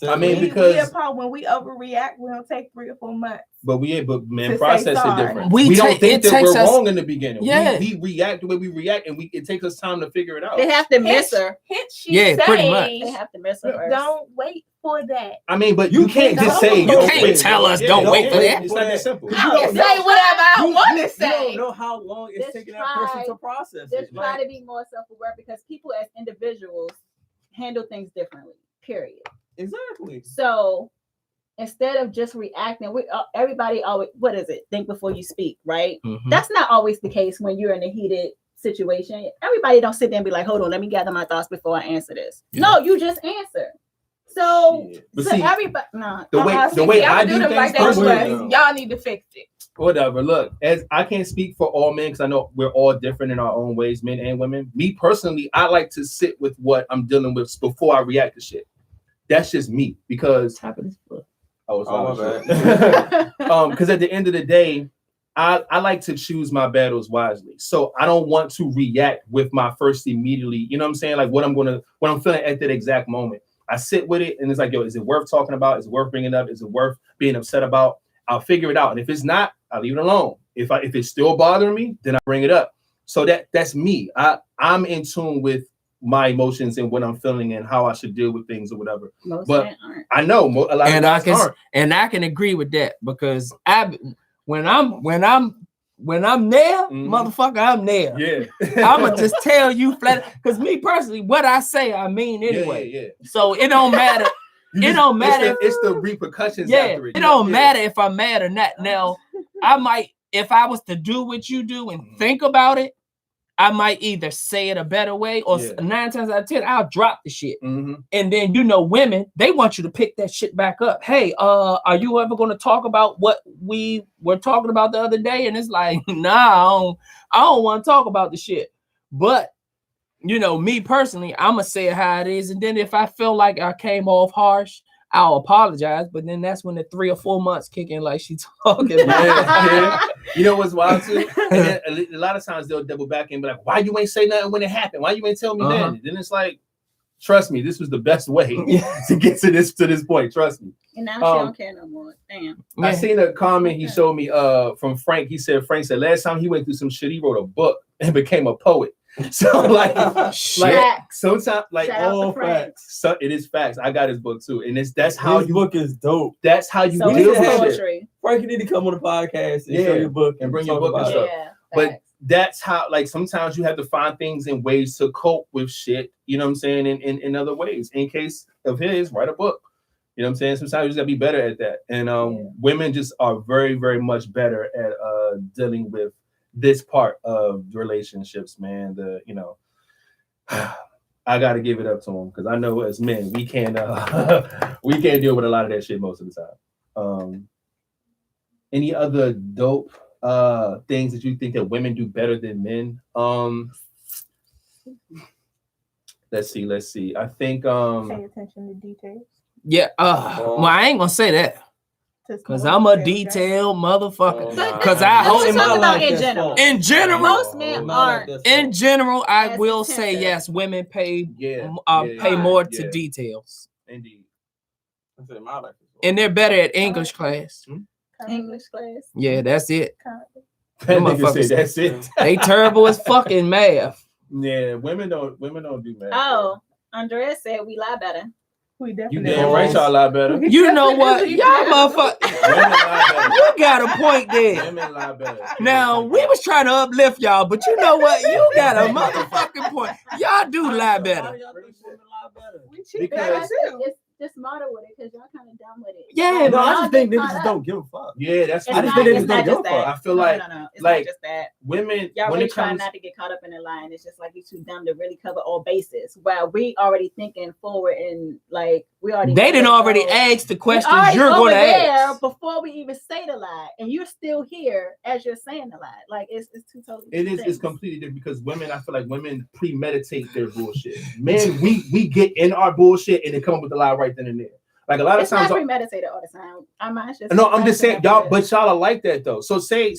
I mean, We because when we overreact, we don't take 3 or 4 months. but To men say process it sorry. different. We We ta- don't think it that takes we're us- wrong in the beginning. Yeah. We react the way we react, and it takes us time to figure it out. They have to miss her. Yeah, pretty much. They have to miss her first. Don't wait for that. I mean, but You you can't can't just tell say them you don't can't wait. tell us don't wait for that. It's not that simple. You I don't can know. say whatever I want to You say. don't know how long it's Just taking that person try- to process Just it. try Like, to be more self-aware because people as individuals handle things differently. Period. exactly. So instead of just reacting, everybody always, what is it? Think before you speak, right? Mhm. That's not always the case when you're in a heated situation. Everybody don't sit there and be like, hold on, let me gather my thoughts before I answer this. Yeah. No, you just answer. So, But so see, everybody, nah. the way I do them like things that personally, was, y'all need to fix it. whatever. Look, as I can't speak for all men because I know we're all different in our own ways, men and women. Me personally, I like to sit with what I'm dealing with before I react to shit. That's just me because because at the end of the day, I like to choose my battles wisely. So I don't want to react with my first immediately, you know what I'm saying? Like what I'm feeling at that exact moment. I sit with it and it's like, yo, is it worth talking about? Is it worth bringing up? Is it worth being upset about? I'll figure it out. And if it's not, I'll leave it alone. If it's still bothering me, then I bring it up. So that's me. I'm in tune with my emotions and what I'm feeling and how I should deal with things or whatever. Most but men aren't. I know a lot of guys aren't. And I can agree with that because when I'm there, motherfucker, I'm there. Yeah. I'ma just tell you flat because me personally, what I say, I mean anyway. Yeah. So it don't matter. It don't matter. It's the repercussions after it. It don't matter if I'm mad or not. Now, I might, if I was to do what you do and think about it, I might either say it a better way or 9 times out of 10, I'll drop the shit. And then, women, they want you to pick that shit back up. Hey, are you ever going to talk about what we were talking about the other day? And it's like, nah, I don't want to talk about the shit. But, me personally, I'm going to say it how it is. And then if I feel like I came off harsh, I'll apologize. But then that's when the 3 or 4 months kick in like she talking. You know what's wild too? And a lot of times they'll double back and be like, why you ain't say nothing when it happened? Why you ain't tell me then? Then it's like, trust me, this was the best way to get to this point. Trust me. And now she don't care no more. Damn. I seen a comment he showed me from Frank. Frank said last time he went through some shit, he wrote a book and became a poet. So like sometimes like all facts. So it is facts. I got his book too, and that's how his book is dope. That's how you so deal with shit. Frank, you need to come on the podcast and show your book and bring your book and stuff. But that's how, like, sometimes you have to find things and ways to cope with shit. You know what I'm saying? In other ways. In case of his, write a book. You know what I'm saying? Sometimes you just gotta be better at that. And women just are very, very much better at dealing with this part of relationships, man. I gotta give it up to them because I know as men we can't deal with a lot of that shit most of the time. Any other dope things that you think that women do better than men? Let's see. I think pay attention to details. Yeah. Well, I ain't gonna say that. Because I'm a detailed motherfucker. Because I hope in general, most men aren't. In general, I will say yes. Women pay more to details. Indeed. And they're better at English class. English class. Yeah, that's it. That nigga say that's it. They terrible as fucking math. Yeah, women don't do math. Oh, Andrea said we lie better. We You definitely damn right y'all lie better. You know what? Y'all motherfucker. You got a point there. Women lie better. Now, we was trying to uplift y'all, but you know what? You got a motherfucking point. Y'all do lie better. We cheat better too. Just smarter with it because y'all kind of dumb with it. Yeah, no, I just think niggas just don't give a fuck. Yeah, that's I just think niggas don't give a fuck. I feel like It's like not just that. women Y'all when really it try comes not to get caught up in the line. It's just like you're too dumb to really cover all bases. While we already thinking forward and like we already they didn't already ask the questions you're going to ask before we even say the lie, and you're still here as you're saying the lie. Like it's too totally. It's completely different because women. I feel like women premeditate their bullshit. Men, we get in our bullshit and then come up with the lie right then and there. Like a lot of times, not premeditated all the time. I'm just saying, y'all. But y'all are like that though. So say,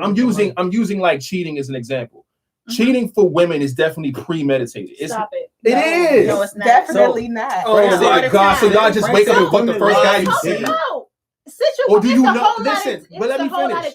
I'm using like cheating as an example. Cheating for women is definitely premeditated. Stop it. It is. No, it's not. Definitely not. Oh my God! So y'all just wake up and fuck the first guy you see. Or do you know? Listen, but let me finish.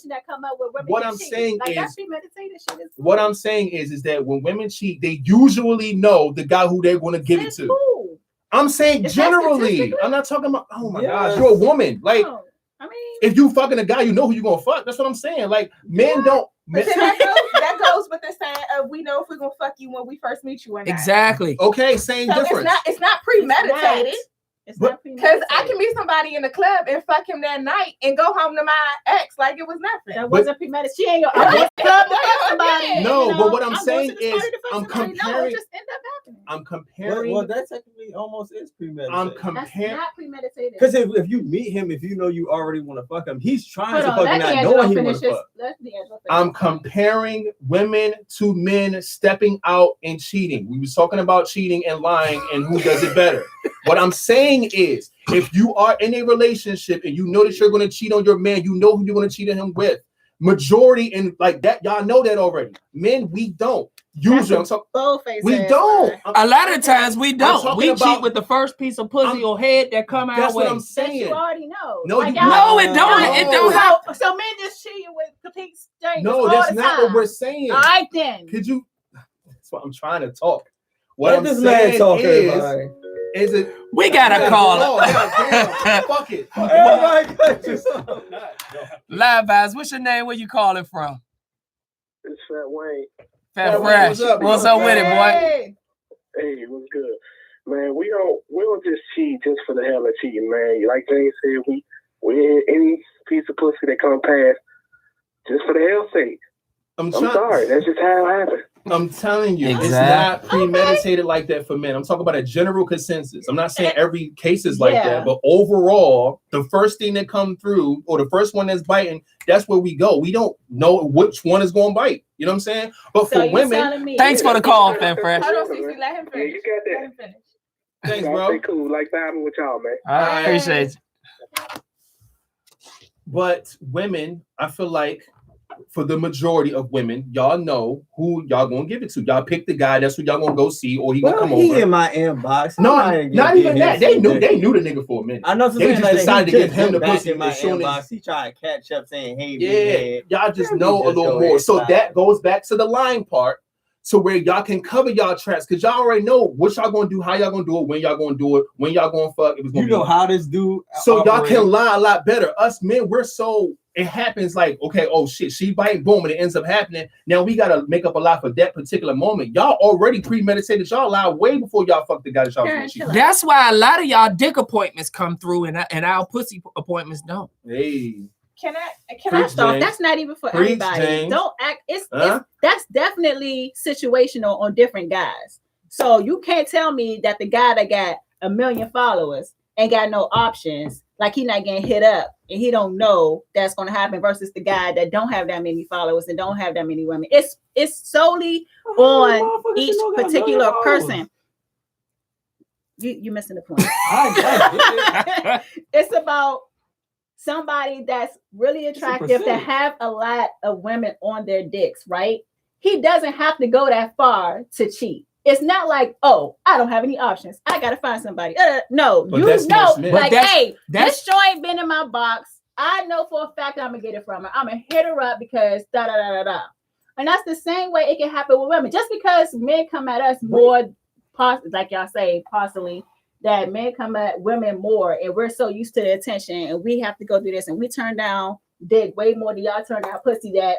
That come up with what I'm saying like, is, premeditated shit is what I'm saying is that when women cheat, they usually know the guy who they're going to give it to. Cool. I'm saying generally. I'm not talking about. Oh my gosh, you're a woman. Like, I mean, if you fucking a guy, you know who you gonna fuck. That's what I'm saying. Like, men don't. But that goes with the saying of we know if we're gonna fuck you when we first meet you or not. Exactly. Okay, same so difference. It's not premeditated. It's But- not Because premeditated. I can meet somebody in the club and fuck him that night and go home to my ex like it was nothing. That wasn't premeditated. She ain't your. I'm going to the club to fuck somebody. No, you know? but what I'm going saying to this party is to fuck I'm somebody. No, comparing- it just ended up happening. I'm comparing. Well, that technically almost is premeditated. I'm That's comparing. not premeditated. Because if you meet him, if you know you already want to fuck him, he's trying Hold to on, fuck let him, not D'Angelo knowing he finish want to his. fuck. Let D'Angelo finish. I'm comparing women to men stepping out and cheating. We was talking about cheating and lying and who does it better. What I'm saying is, if you are in a relationship and you know that you're going to cheat on your man, you know who you're going to cheat on him with. Majority and like that, y'all know that already. Men, we don't. Usually, I'm talking. Bullface We ass don't. lie. A lot of times we don't. talking We about- cheat with the first piece of pussy or head that come our That's way. what I'm That saying. you already know. No, Like, you- y'all- No, it don't. No. It don't have. So men just cheating with complete strangers No, all that's the not time. what we're saying. All right then. Could you? That's what I'm trying to talk. What Let I'm this man saying talk, is, everybody. is it? We gotta call it. Damn, fuck it. Everybody cut you off. Live Vibez, what's your name? Where you calling from? It's Fat Wayne. Fat Fat Wayne, Fresh. what's up, What's bro? up with it, boy? Hey. Hey, what's good? Man, we don't just cheat just for the hell of cheating, man. Like James said, we any piece of pussy that come past just for the hell's sake. I'm sorry, that's just how it happens. I'm telling you, Exactly. it's not premeditated like that for men. I'm talking about a general consensus. I'm not saying every case is like that, but overall, the first thing that come through or the first one that's biting, that's where we go. We don't know which one is going to bite. You know what I'm saying? But So for you women, telling me? Thanks for the call, Fat Fresh. Hold on, CeCe, let him Yeah, finish. you got Let that. him finish. thanks, Y'all bro. stay cool, like vibing with y'all, man. I appreciate you. But women, I feel like for the majority of women, y'all know who y'all gonna give it to. Y'all pick the guy. That's who y'all gonna go see, or he gonna Well, come he over. in my inbox. No, I ain't not gonna even get that. him They some knew dick. they knew the nigga for a minute. I know. So They saying, just like, decided he to give him the back pussy in my as soon as- inbox. He tried to catch up, saying, "Hey, Yeah, y'all just Let me know a just little go more. ahead, So slide. that goes back to the lying part, to where y'all can cover y'all tracks because y'all already know what y'all gonna do, how y'all gonna do it, when y'all gonna do it, when y'all gonna fuck. It was gonna You know be. how this dude." So y'all operates. can lie a lot better. Us men, we're so it happens like, okay, oh shit, she biting, boom, and it ends up happening. Now we gotta make up a lie for that particular moment. Y'all already premeditated. Y'all lie way before y'all fuck the guy that y'all Karen, was chill with. out. That's why a lot of y'all dick appointments come through and our pussy appointments don't. Hey, Can I First off, James. that's not even for Preach, everybody. James. Don't act. It's Huh? that's definitely situational on different guys. So you can't tell me that the guy that got 1 million followers ain't got no options. Like he not getting hit up and he don't know that's gonna happen versus the guy that don't have that many followers and don't have that many women. It's solely on Motherfuckers each still got 1 million particular followers. person. You missing the point. I It's about somebody that's really attractive that percentage. have a lot of women on their dicks, right? He doesn't have to go that far to cheat. It's not like, oh, I don't have any options. I gotta find somebody. No, But you that's know, most men. But like, that's- hey, that's- this joint been in my box. I know for a fact I'm gonna get it from her. I'm gonna hit her up because da da da da da. And that's the same way it can happen with women. Just because men come at us more, like y'all say, possibly that men come at women more, and we're so used to the attention, and we have to go through this, and we turn down dick way more than y'all turn down pussy. That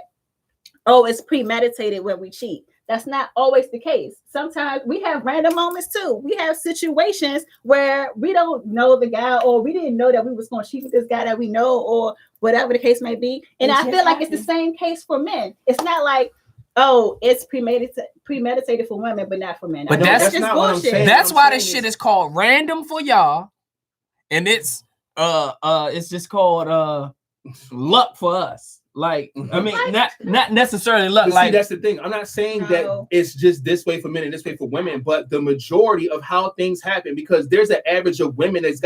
it's premeditated when we cheat. That's not always the case. Sometimes we have random moments too. We have situations where we don't know the guy, or we didn't know that we was going to cheat with this guy that we know, or whatever the case may be. And I feel like it's the same case for men. It's not like, oh, it's premeditated for women, but not for men. But I know that's just not what I'm bullshit. saying. That's I'm why saying this shit is- is called random for y'all, and it's just called luck for us. Like, I mean, not necessarily luck. But see, Like, that's the thing. I'm not saying that No. it's just this way for men and this way for women, but the majority of how things happen, because there's an average of women that's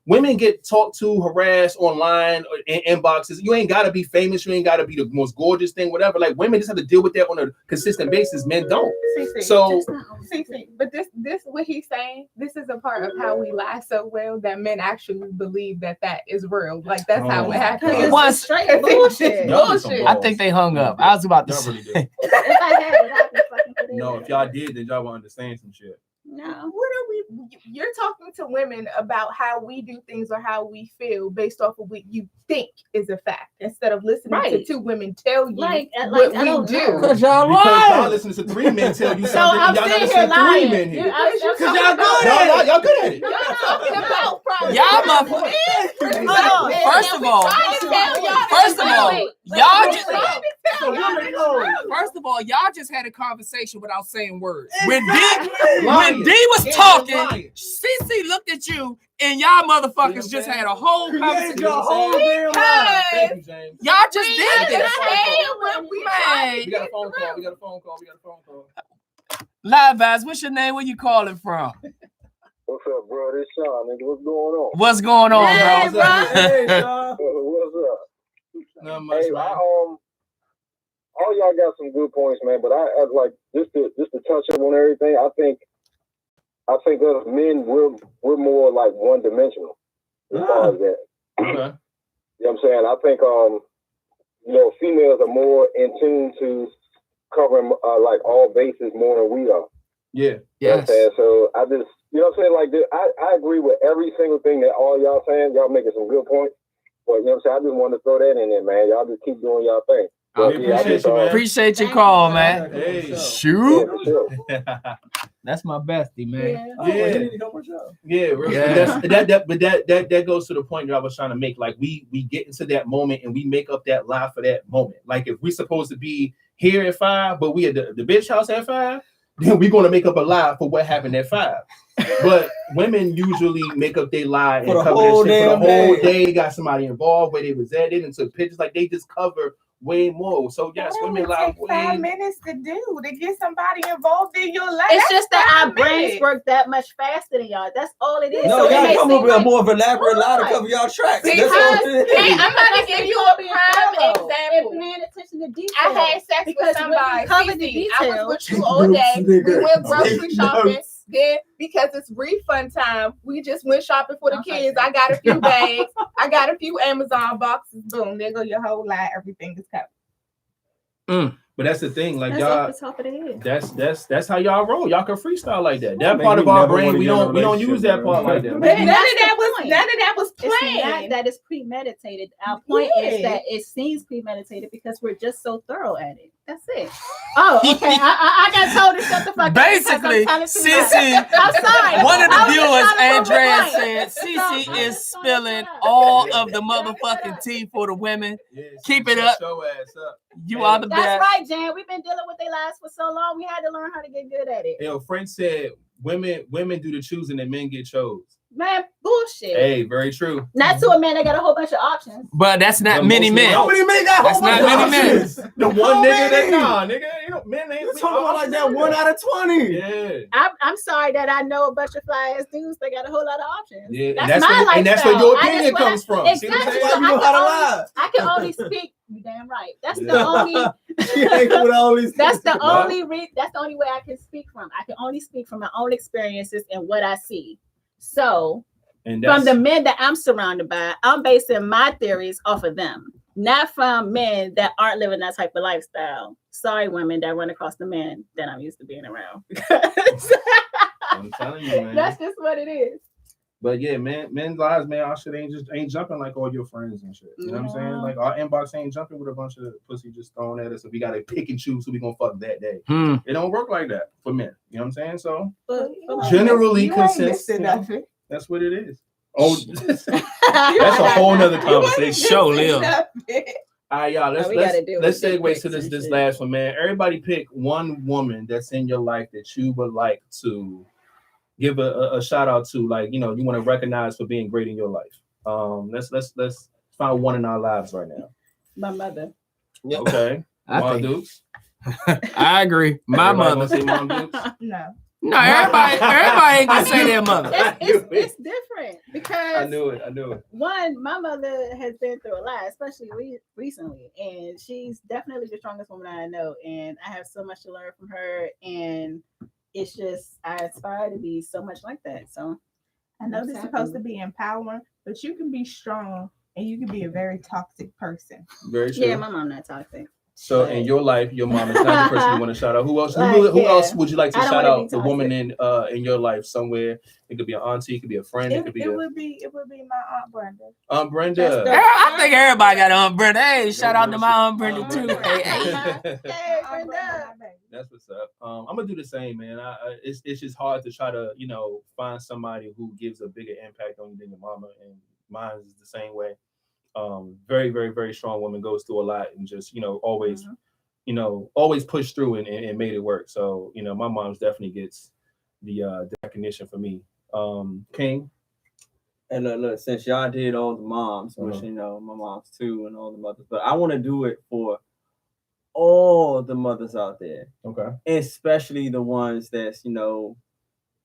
women get talked to, harassed online or in inboxes. You ain't gotta be famous, you ain't gotta be the most gorgeous thing, whatever. Like, women just have to deal with that on a consistent basis. Men don't. CeCe, So CeCe, but this what he's saying. This is a part of how we lie so well that men actually believe that is real. Like that's how it happens. Because What? it's straight bullshit. Y'all need some Bullshit. I think they hung up. I was about to Y'all say. really do. If I had it, I'd be fucking with it. No, if y'all did, then y'all will understand some shit. No. What are we? You're talking to women about how we do things or how we feel based off of what you think is a fact, instead of listening to two women tell you what we do. Because y'all listening to three men tell you So something. I'm y'all sitting never here said lying. three men here. Because y'all good at it. Y'all good at it. You're talking about problems. Y'all First of all, y'all just had a conversation without saying words. When D was talking, CeCe looked at you, and y'all motherfuckers just had a whole conversation. Thank you, James. Y'all just did this. We got a phone call. LiveVibez, what's your name? Where you calling from? What's up, bro? This Sean, nigga. What's going on? What's going on, Hey, bro? Hey, Sean. What's up? Not much, Hey, man. all y'all got some good points, man. But I like just to touch up on everything. I think us men we're more like one dimensional as far as that. Okay. You know what I'm saying? I think females are more in tune to covering like all bases more than we are. Yeah. You know what I'm saying? So I just, you know what I'm saying? Like, I agree with every single thing that all y'all saying. Y'all making some good points. But, you know what I'm saying? I just wanted to throw that in there, man. Y'all just keep doing y'all thing. Appreciate your call, man. Hey. Shoot. Yeah, for sure. That's my bestie, man. That goes to the point that I was trying to make. Like we get into that moment and we make up that lie for that moment. Like if we're supposed to be here at 5, but we at the bitch house at 5, then we're gonna make up a lie for what happened at 5. But women usually make up their lie and cover that shit for the whole day. Got somebody involved where they was at it and took pictures. Like they just cover way more. So yes, women lie take 5 minutes to get somebody involved in your life. It's just that our brains work that much faster than y'all. That's all it is. No, so y'all come up with a like, more of elaborate lie to cover y'all tracks. Because, hey, I'm going to give you a prime example. Paying attention to details. I had sex with somebody. Cover the details. I was with you all day. We went grocery shopping. Then, because it's refund time, we just went shopping for the kids. I got a few bags. I got a few Amazon boxes. Boom, there go your whole lie. Everything is covered. But that's the thing, like that's y'all. Off the top of the head. That's how y'all roll. Y'all can freestyle like that. That part of our brain, we don't use that part like that. None of that was planned. That is premeditated. Our point is that it seems premeditated because we're just so thorough at it. That's it. Oh, okay. I got told to shut the fuck up. Basically, CeCe, I'm sorry. One of the viewers, Andrea, said CeCe is spilling all of the motherfucking tea for the women. Yeah, keep it up. Show ass up. You are the best. That's right, Jan. We've been dealing with their lives for so long. We had to learn how to get good at it. Yo, Frank said women do the choosing and men get chose. Man, bullshit. Hey, very true. Not to a man that got a whole bunch of options. But that's not many men. How many men got That's not many men. The one nigga that nigga, men ain't talking like that 1 out of 20. Yeah. I'm sorry that I know a bunch of fly ass dudes that got a whole lot of options. Yeah, that's my lifestyle. And that's where your opinion comes from. Exactly. Why you know how to lie? I can only speak. You damn right. That's the only. That's the only way I can speak from. I can only speak from my own experiences and what I see. So, from the men that I'm surrounded by, I'm basing my theories off of them, not from men that aren't living that type of lifestyle. Sorry, women that run across the men that I'm used to being around. I'm telling you, man. That's just what it is. But yeah, men's lives, man, our shit ain't jumping like all your friends and shit. You know what I'm saying? Like our inbox ain't jumping with a bunch of pussy just thrown at us. So we gotta pick and choose who we gonna fuck that day. It don't work like that for men. You know what I'm saying? So generally consistent. That's what it is. Oh, that's a whole nother conversation. Show Lil. All right, y'all. Let's segue to this last one, man. Everybody pick one woman that's in your life that you would like to give a shout out to, like, you know, you want to recognize for being great in your life. Let's find one in our lives right now. My mother. Okay. Mom Dukes. I agree. My mother. Say Mom Dukes? No, everybody ain't gonna say their mother. It's different because I knew it. One, my mother has been through a lot, especially recently, and she's definitely the strongest woman I know, and I have so much to learn from her, and it's just I aspire to be so much like that. So I know this is supposed to be empowering, but you can be strong and you can be a very toxic person. Very true. Yeah, my mom not toxic. So in your life, your mom is not the person you want to shout out. Who else? Like, Who else would you like to I don't shout wanna be out? The toxic. woman in your life somewhere. It could be an auntie. It could be a friend. It could be. It would be my Aunt Brenda. Aunt Brenda. I think everybody got Aunt Brenda. Hey, shout out to my Aunt Brenda too. Hey. That's what's up. I'm gonna do the same, man. It's just hard to try to find somebody who gives a bigger impact on you than your mama, and mine is the same way. Very, very, very strong woman, goes through a lot, and just always always pushed through and made it work. So my mom's definitely gets the recognition for me. King. And look, since y'all did all the moms, which my moms too, and all the mothers, but I want to do it for all the mothers out there. Okay. Especially the ones that's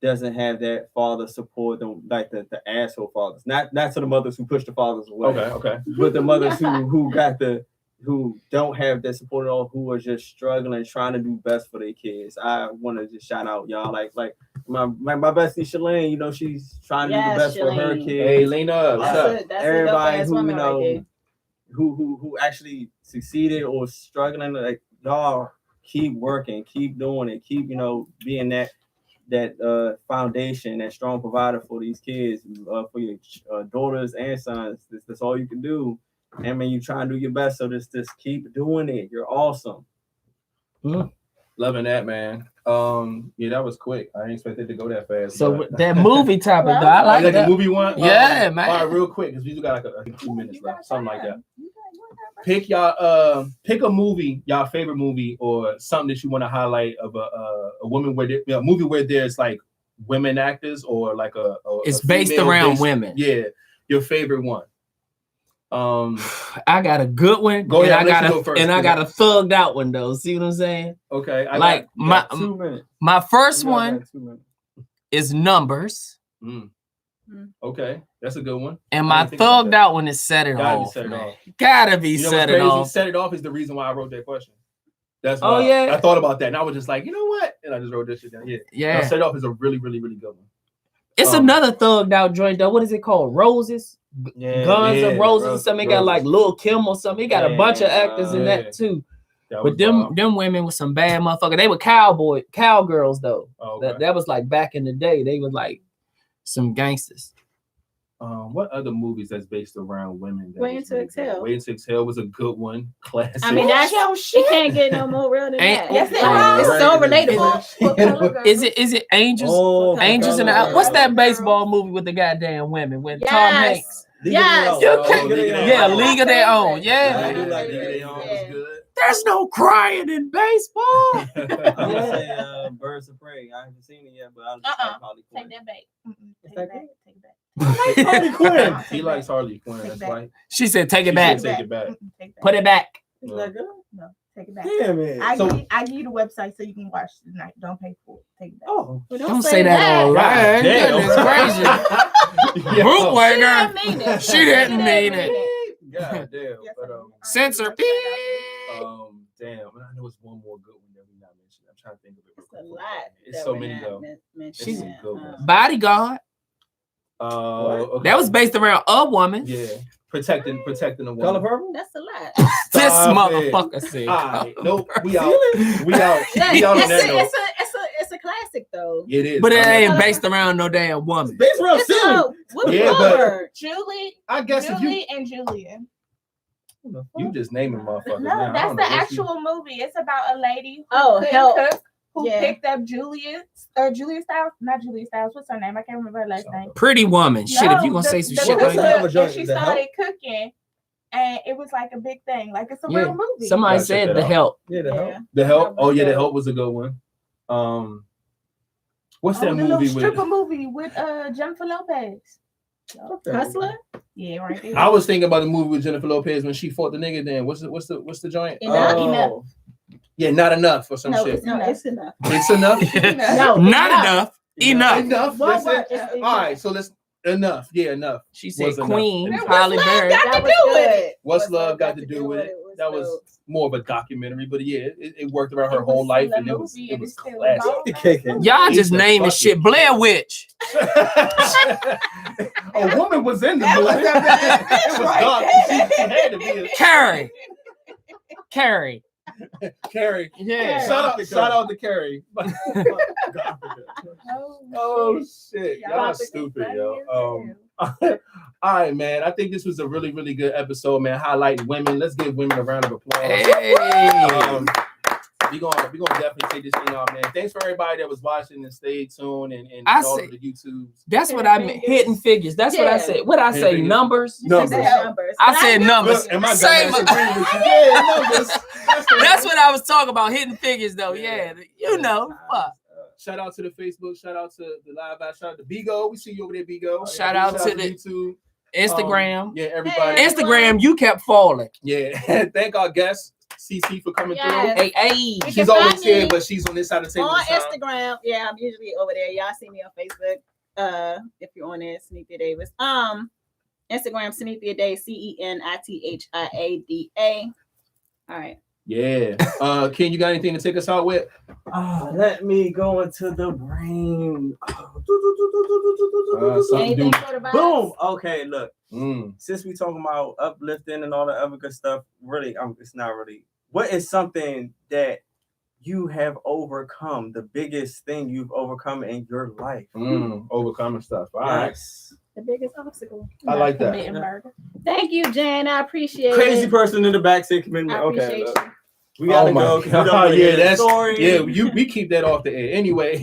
doesn't have that father support, like the asshole fathers. Not to the mothers who push the fathers away. Okay. But the mothers who don't have that support at all, who are just struggling, trying to do best for their kids. I want to just shout out y'all, like my bestie Shalane. She's trying to do the best for her kids. Hey, Lena, what's up? Everybody who who actually succeeded or struggling, like y'all keep working, keep doing it, keep being that foundation, that strong provider for these kids, for your daughters and sons. That's all you can do. I mean, you try and do your best, so just keep doing it. You're awesome. Loving that, man. Yeah, that was quick. I didn't expect it to go that fast. So that movie topic, though, I like that. The movie one. Yeah, man. All right, real quick, because we just got like 2 minutes left, something like that. Pick a movie, y'all favorite movie, or something that you want to highlight of a woman a movie where there's like women actors, or like it's based around women. Yeah, your favorite one. I got a good one. Go ahead. I got a thugged out one though. See what I'm saying? Okay. My first one is Numbers. Okay, that's a good one. And my thugged out one is Set It Off. Gotta be Set It Off. Set It Off is the reason why I wrote that question. That's why I thought about that, and I was just like, you know what? And I just wrote this shit down. Yeah. Set It Off is a really, really, really good one. It's another thugged out joint though. What is it called? Roses? Guns and Roses or something. It got like Lil Kim or something. It got a bunch of actors in that too. But them women with some bad motherfuckers. They were cowgirls though. That was like back in the day. They were like some gangsters. What other movies that's based around women? Waiting to Exhale. Waiting to Exhale was a good one. Classic. I mean, that's it can't get no more real than that. Yes, it's so relatable. Is it Angels? Angels in the House. What's that baseball movie with the goddamn women with Tom Hanks? Yes. League of Their Own. Yeah. League of Their Own was good. There's no crying in baseball. I'm gonna say Birds of Prey. I haven't seen it yet, but I'll just Harley Quinn. Take that back. Take it back. I like Harley Quinn. He likes Harley Quinn. That's right. She said, "Take it back. Take it back. Put it back." Is that good? No, take it back. Damn it. I give you the website so you can watch it tonight. Don't pay for it. Take it back. Oh, don't say that all right. It's crazy. Bootlegger. She didn't mean it. God damn. Censor. Damn. I know it's one more good one that we not mentioned. I'm trying to think of it. It's a lot. It's so many though. She's a good one. Bodyguard. Okay. That was based around a woman. Yeah. Protecting a woman. Color Purple? That's a lot. This motherfucker said. All right. Nope. We out. We out on that note. It's a classic though. It is. But it ain't based around no damn woman. Based around silly. But Julie. I guess Julie and Julia. You just naming motherfuckers. No, that's the actual movie. It's about a lady who picked up Julia Stiles. Not Julia Stiles. What's her name? I can't remember her last name. Pretty Woman. Shit, if you gonna say some shit like that. She started cooking, and it was like a big thing. Like it's a real movie. Somebody said The Help. Yeah, The Help. The Help. Oh yeah, The Help was a good one. What's that movie with? Stripper movie with Jennifer Lopez. Okay. Hustler? Yeah, right there. I was thinking about the movie with Jennifer Lopez when she fought the nigga. Then what's the joint? Enough. Yeah, Not Enough or some shit. It's enough. It's enough. No, not enough. Enough. Enough. That's it. All right, so let's enough. Yeah, enough. She said Was Queen. enough. Halle Berry. Got to do with it. What's love got to do with it? That was more of a documentary, but yeah, it worked around her whole life, and it was classic. Y'all just naming shit. Blair Witch. A woman was in the movie. It was dark. She had to be. Carrie. Carrie. Yeah. Shout out to Carrie. Oh shit. Y'all stupid, yo. All right, man. I think this was a really, really good episode, man. Highlighting women. Let's give women a round of applause. Hey. We're gonna definitely take this thing out, man. Thanks for everybody that was watching and stayed tuned and I all said- of the YouTubes. That's what I meant. Hidden figures. That's what I Yeah. said. What I Hidden say? figures. Numbers. Numbers. I said numbers. Look, and my Same. dumbass agreed with you. Yeah, numbers. That's what I was talking about. Hidden figures, though. Yeah. Yeah, you know. Fuck. Shout out to the Facebook. Shout out to the live. Shout out to Bigo. We see you over there, Bigo. Shout out to the YouTube, Instagram. Yeah, everybody. Hey. Instagram, you kept falling. Yeah, thank our guest CeCe for coming Yes. through. Hey. You She's can always find here, me but she's on this side of the table. on this time. Instagram. Yeah, I'm usually over there. Y'all see me on Facebook. If you're on there, Cynthia Davis. Instagram, Cynthia Day, CENITHIADA. All right. Yeah. Ken, you got anything to take us out with? Let me go into the brain. Anything for the vibes? Boom. Okay, look. Mm. Since we talking about uplifting and all the other good stuff, really, it's not really. What is something that you have overcome? The biggest thing you've overcome in your life? Overcoming stuff. All right. Yes. The biggest obstacle. I like that. Committing murder. Thank you, Jen. I appreciate Crazy it. person in the back said committing. I Okay, appreciate look. you. We gotta my go. 'cause we God. don't wanna hear the that's story. we keep that off the air. Anyway,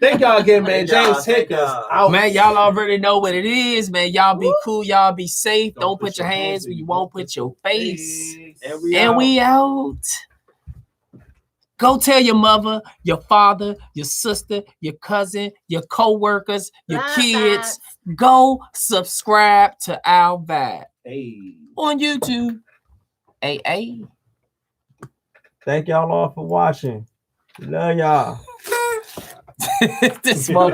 thank y'all again, man. Thank y'all, James, take thank us y'all. out. Man, y'all already know what it is, man. Y'all be Woo. cool. Y'all be safe. Don't Don't put your hands where you won't put your face. And We out. Go tell your mother, your father, your sister, your cousin, your co-workers, your Live kids. Go subscribe to our vibe Hey. on YouTube. Hey. Thank y'all all for watching. Love y'all. This motherfucker.